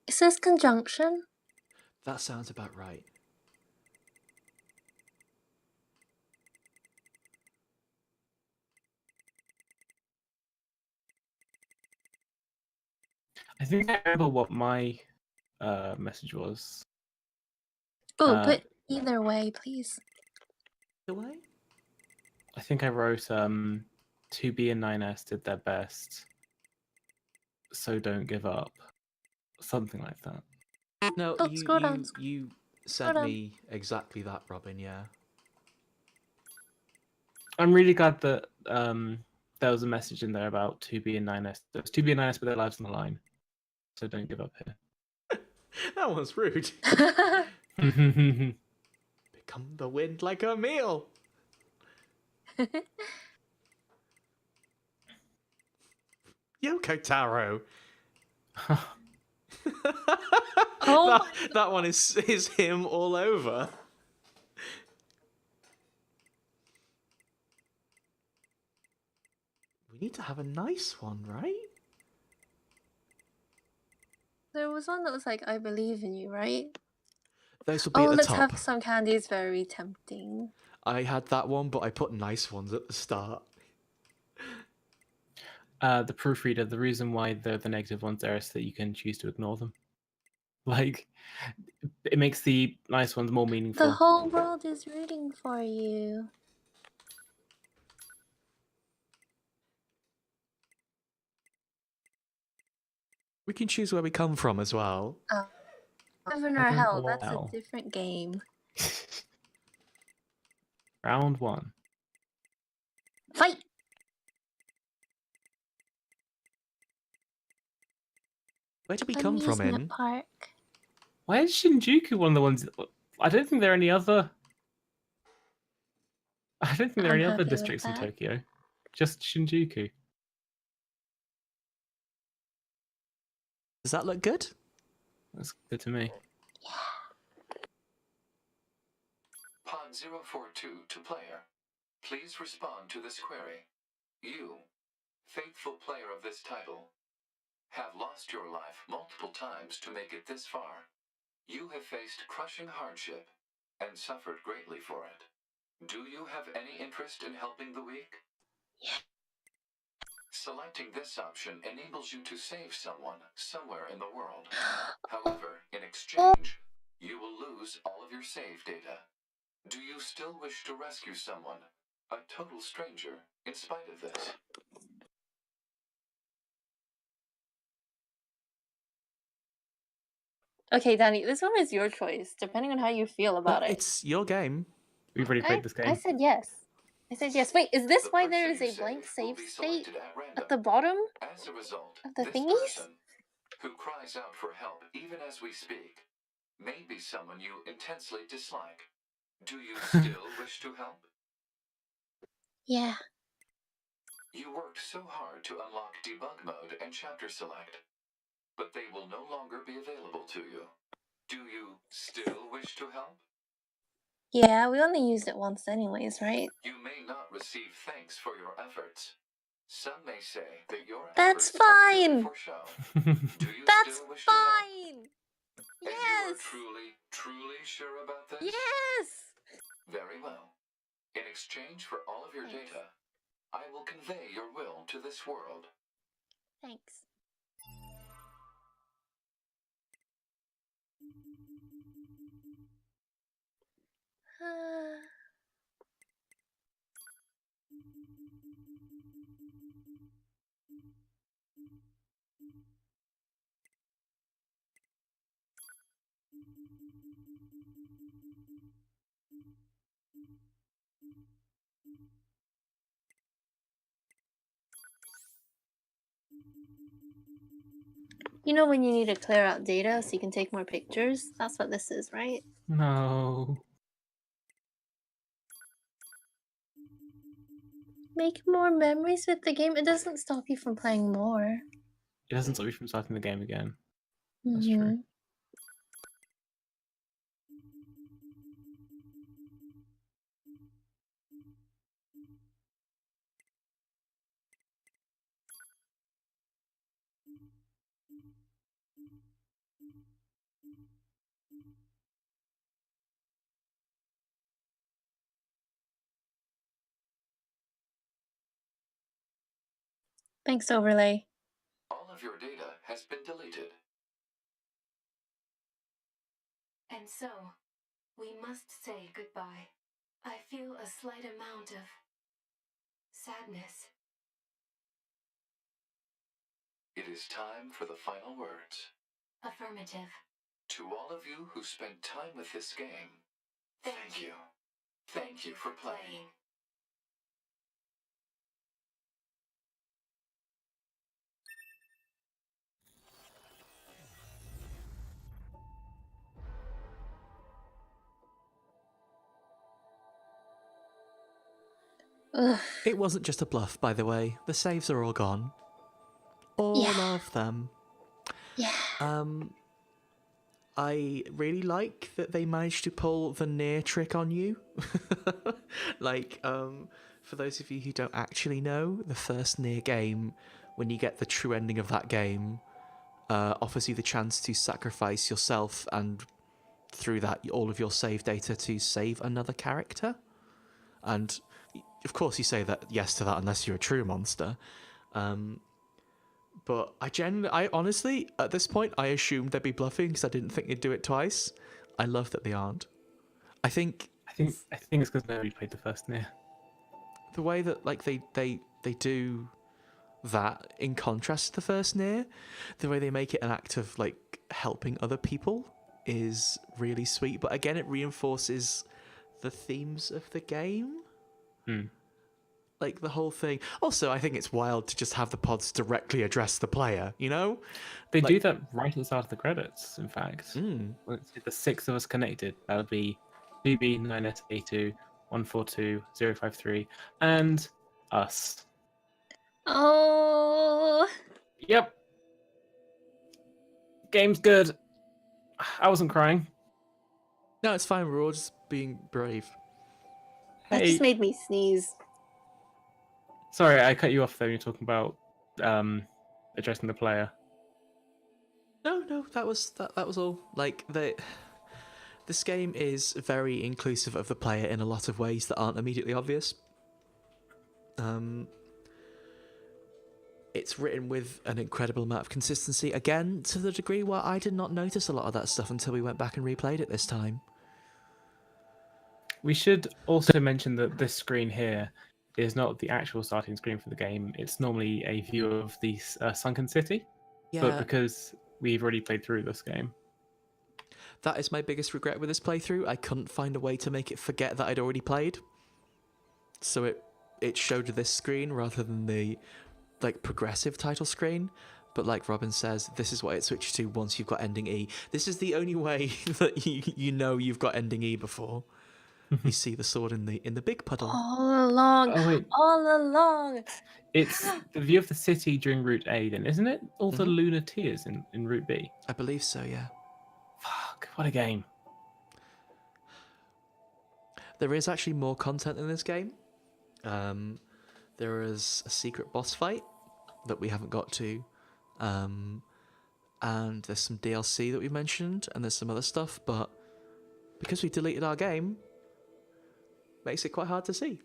It says conjunction. That sounds about right. I think I remember what my message was. Oh, put either way, please. The way? I think I wrote 2B and 9S did their best, so don't give up. Something like that. No, Oh, scroll down. you sent down. me exactly that, Robin, yeah. I'm really glad that there was a message in there about 2B and 9S. There's 2B and 9S with their lives on the line, so don't give up here. That was rude. Become the wind like a meal. Yoko Taro. Oh that one is him all over. We need to have a nice one, right? There was one that was like, I believe in you, right? Those will be Oh, at the let's top. have some candies. Very tempting. I had that one, but I put nice ones at the start. The proofreader, the reason why the negative ones there is that you can choose to ignore them. Like, it makes the nice ones more meaningful. The whole world is rooting for you. We can choose where we come from as well. Oh. Heaven or Heaven Hell, or that's Hell. a different game. Round 1. Fight! Where did we come from Amusement in? park. Why is Shinjuku one of the ones? I don't think there are any other. I don't think there are I'm any other happy with districts in that. Tokyo. Just Shinjuku. Does that look good? That's good to me. Pod 042 to player. Please respond to this query. You, faithful player of this title, have lost your life multiple times to make it this far. You have faced crushing hardship and suffered greatly for it. Do you have any interest in helping the weak? Yeah. Selecting this option enables you to save someone somewhere in the world. However, in exchange, you will lose all of your save data. Do you still wish to rescue someone, a total stranger, in spite of this? Okay, Danny, this one is your choice, depending on how you feel about it. It's your game. We've already played this game. I said yes. I said yes. Wait, is this The why person there is you a blank save will save be state selected at random. at the bottom As a result, of the this thingies? person, who cries out for help even as we speak, may be someone you intensely dislike. Do you still wish to help? Yeah. You worked so hard to unlock debug mode and chapter select, but they will no longer be available to you. Do you still wish to help? Yeah, we only used it once anyways, right? You may not receive thanks for your efforts. Some may say that your That's efforts are purely fine! for show. Do you That's still wish to help? fine! And you are Yes! truly sure about this? Yes! Very well. In exchange for all of your Thanks. data, I will convey your will to this world. Thanks. You know when you need to clear out data so you can take more pictures? That's what this is, right? No. Make more memories with the game. It doesn't stop you from playing more. It doesn't stop you from starting the game again. Mm-hmm. That's true. Thanks, Overlay. All of your data has been deleted. And so, we must say goodbye. I feel a slight amount of sadness. It is time for the final words. Affirmative. To all of you who spent time with this game, thank you. Thank you for playing. Ugh. It wasn't just a bluff, by the way. The saves are all gone. All of them. Yeah. I really like that they managed to pull the NieR trick on you. Like, for those of you who don't actually know, the first NieR game, when you get the true ending of that game, offers you the chance to sacrifice yourself and through that all of your save data to save another character. And of course you say that yes to that unless you're a true monster. But I honestly, at this point, I assumed they'd be bluffing because I didn't think they'd do it twice. I love that they aren't. I think I think it's because nobody played the first NieR. the way that like they do that in contrast to the first NieR, the way they make it an act of like helping other people is really sweet. But again, it reinforces the themes of the game. Like the whole thing. Also, I think it's wild to just have the pods directly address the player, you know? They Like- do that right at the start of the credits, in fact. Let's see, the 6 of us connected. That would be BB, 9S, A2, 142, 053, and us. Oh, Yep. Game's good. I wasn't crying. No, it's fine. We're all just being brave. that Hey, just made me sneeze. sorry, I cut you off there when you're talking about addressing the player. No, that was all. Like this game is very inclusive of the player in a lot of ways that aren't immediately obvious. It's written with an incredible amount of consistency, again, to the degree where I did not notice a lot of that stuff until we went back and replayed it this time. We should also mention that this screen here is not the actual starting screen for the game. It's normally a view of the sunken city, but because we've already played through this game. That is my biggest regret with this playthrough. I couldn't find a way to make it forget that I'd already played. So it showed this screen rather than the like progressive title screen. But like Robin says, this is what it switches to once you've got ending E. This is the only way that you know you've got ending E before. You see the sword in the big puddle. All along. Oh wait, All along. it's the view of the city during Route A, then, isn't it? All the lunar tiers in Route B. I believe so, yeah. Fuck, what a game. There is actually more content in this game. There is a secret boss fight that we haven't got to. And there's some DLC that we mentioned, and there's some other stuff, but because we deleted our game, makes it quite hard to see.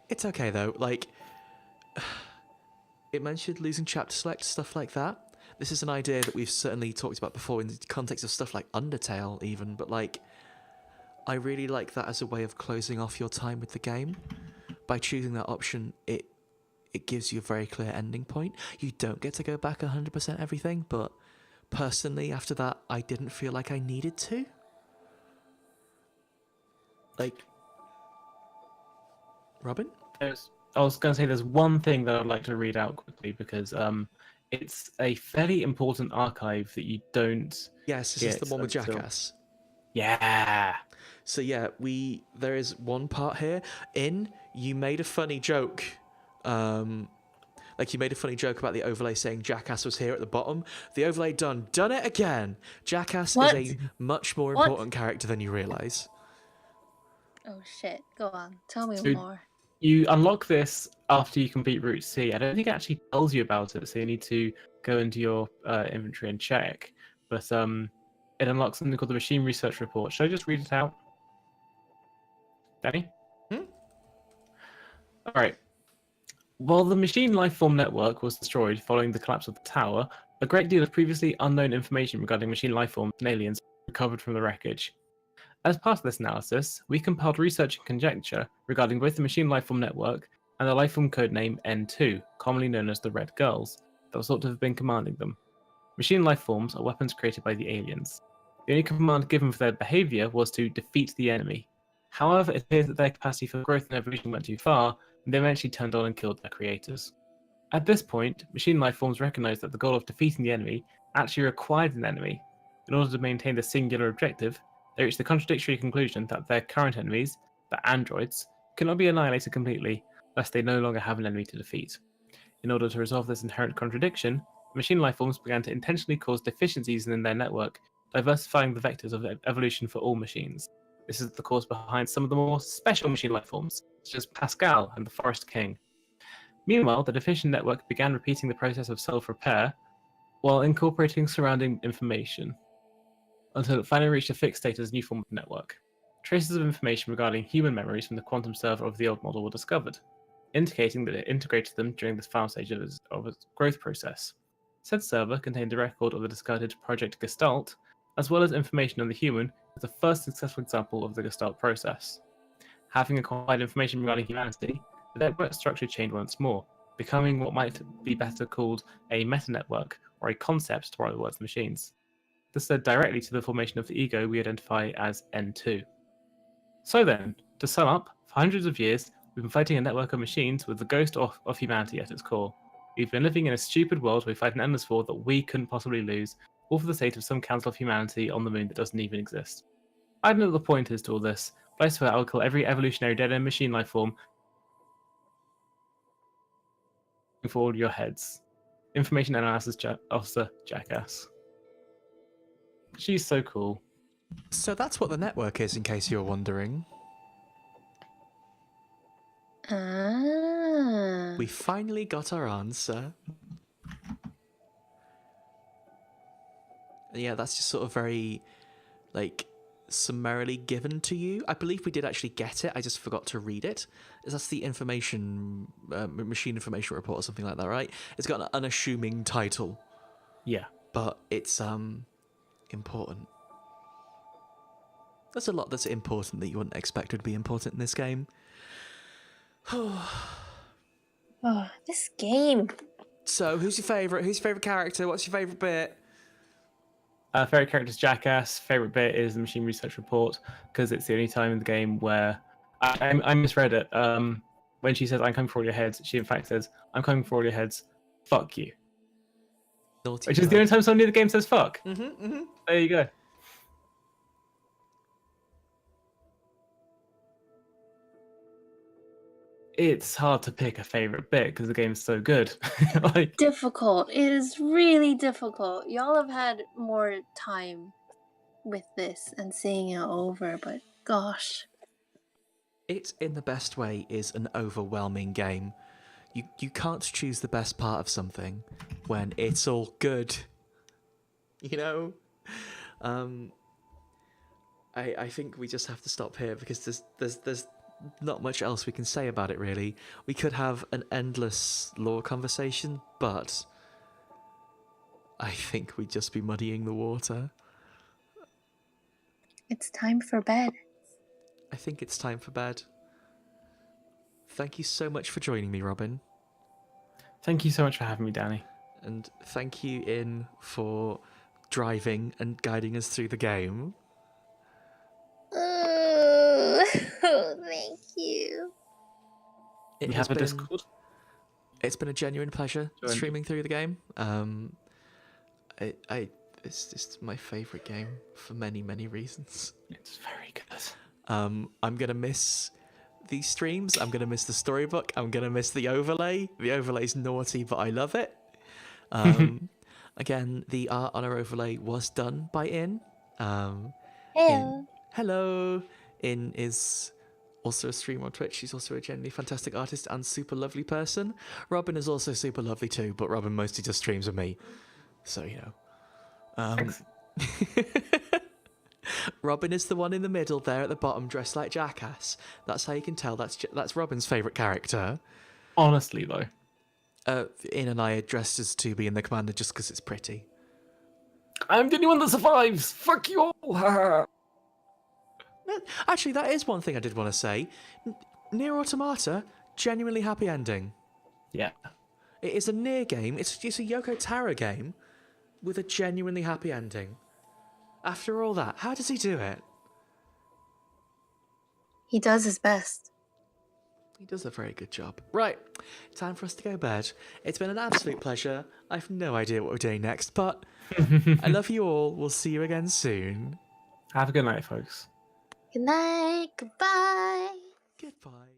It's okay though, like it mentioned losing chapter select, stuff like that. This is an idea that we've certainly talked about before in the context of stuff like Undertale even, but like I really like that as a way of closing off your time with the game. By choosing that option, it gives you a very clear ending point. You don't get to go back 100% everything, but personally after that I didn't feel like I needed to. Like, Robin? I was going to say there's one thing that I'd like to read out quickly because it's a fairly important archive that you don't. Yes, this is the get one with until- Jackass. Yeah. So yeah, there is one part here. You made a funny joke. Like you made a funny joke about the overlay saying Jackass was here at the bottom. The overlay done it again. Jackass What? is a much more What? important character than you realise. Oh shit. Go on. Tell me So- more. You unlock this after you complete Route C. I don't think it actually tells you about it, so you need to go into your inventory and check. But it unlocks something called the Machine Research Report. Should I just read it out? Danny? All right. While the machine lifeform network was destroyed following the collapse of the tower, a great deal of previously unknown information regarding machine lifeforms and aliens recovered from the wreckage. As part of this analysis, we compiled research and conjecture regarding both the machine lifeform network and the lifeform codename N2, commonly known as the Red Girls, that was thought to have been commanding them. Machine lifeforms are weapons created by the aliens. The only command given for their behavior was to defeat the enemy. However, it appears that their capacity for growth and evolution went too far, and they eventually turned on and killed their creators. At this point, machine lifeforms recognized that the goal of defeating the enemy actually required an enemy. In order to maintain the singular objective, they reached the contradictory conclusion that their current enemies, the androids, cannot be annihilated completely, lest they no longer have an enemy to defeat. In order to resolve this inherent contradiction, machine lifeforms began to intentionally cause deficiencies in their network, diversifying the vectors of evolution for all machines. This is the cause behind some of the more special machine lifeforms, such as Pascal and the Forest King. Meanwhile, the deficient network began repeating the process of self-repair while incorporating surrounding information, until it finally reached a fixed state as a new form of network. Traces of information regarding human memories from the quantum server of the old model were discovered. indicating that it integrated them during this final stage of its growth process. Said server contained a record of the discarded Project Gestalt, as well as information on the human as the first successful example of the Gestalt process. Having acquired information regarding humanity, the network structure changed once more, becoming what might be better called a meta-network, or a concept to borrow the words machines. This led directly to the formation of the ego we identify as N2. So then, to sum up, for hundreds of years, we've been fighting a network of machines with the ghost of humanity at its core. We've been living in a stupid world where we fight an endless war that we couldn't possibly lose, all for the sake of some council of humanity on the moon that doesn't even exist. I don't know what the point is to all this, but I swear I'll kill every evolutionary dead-end machine life form for all your heads. Information Analysis Officer Jackass. She's so cool. So that's what the network is, in case you're wondering. Ah. We finally got our answer. Yeah, that's just sort of very, like, summarily given to you. I believe we did actually get it. I just forgot to read it. That's the information, machine information report or something like that, right? It's got an unassuming title. Yeah. But it's, important. There's a lot that's important that you wouldn't expect would be important in this game. Oh, this game. So, who's your favourite? Who's your favourite character? What's your favourite bit? Favorite character is Jackass. Favorite bit is the machine research report, because it's the only time in the game where I misread it. When she says "I'm coming for all your heads," she in fact says "I'm coming for all your heads. Fuck you." Naughty Which is the only time someone in the game says "fuck." Mm-hmm. There you go. It's hard to pick a favorite bit because the game's so good. Like, Difficult. It is really difficult. Y'all have had more time with this and seeing it over, but gosh. It, in the best way, is an overwhelming game. You can't choose the best part of something when it's all good. You know? I think we just have to stop here because there's not much else we can say about it, really. We could have an endless lore conversation, but I think we'd just be muddying the water. It's time for bed. I think it's time for bed. Thank you so much for joining me, Robin. thank you so much for having me, Danny. And thank you, In, for driving and guiding us through the game. Thank you. It We has have a been, Discord. It's been a genuine pleasure Join. streaming through the game. It's just my favourite game for many, many reasons. It's very good. I'm gonna miss these streams. I'm gonna miss the storybook. I'm gonna miss the overlay. The overlay's naughty, but I love it. Again, the art on our overlay was done by In. Hello. In is also a streamer on Twitch. She's also a genuinely fantastic artist and super lovely person. Robin is also super lovely too, but Robin mostly just streams with me. So, you know. Robin is the one in the middle there at the bottom, dressed like Jackass. That's how you can tell that's Robin's favourite character. Honestly, though. In and I are dressed as 2B and the Commander just because it's pretty. I'm the only one that survives! Fuck you all! Actually, that is one thing I did want to say. NieR Automata, genuinely happy ending. Yeah. It is a NieR game. It's a Yoko Taro game with a genuinely happy ending. After all that, how does he do it? He does his best. He does a very good job. Right, time for us to go to bed. It's been an absolute pleasure. I have no idea what we're doing next, but I love you all. We'll see you again soon. Have a good night, folks. Good night. Goodbye. Goodbye.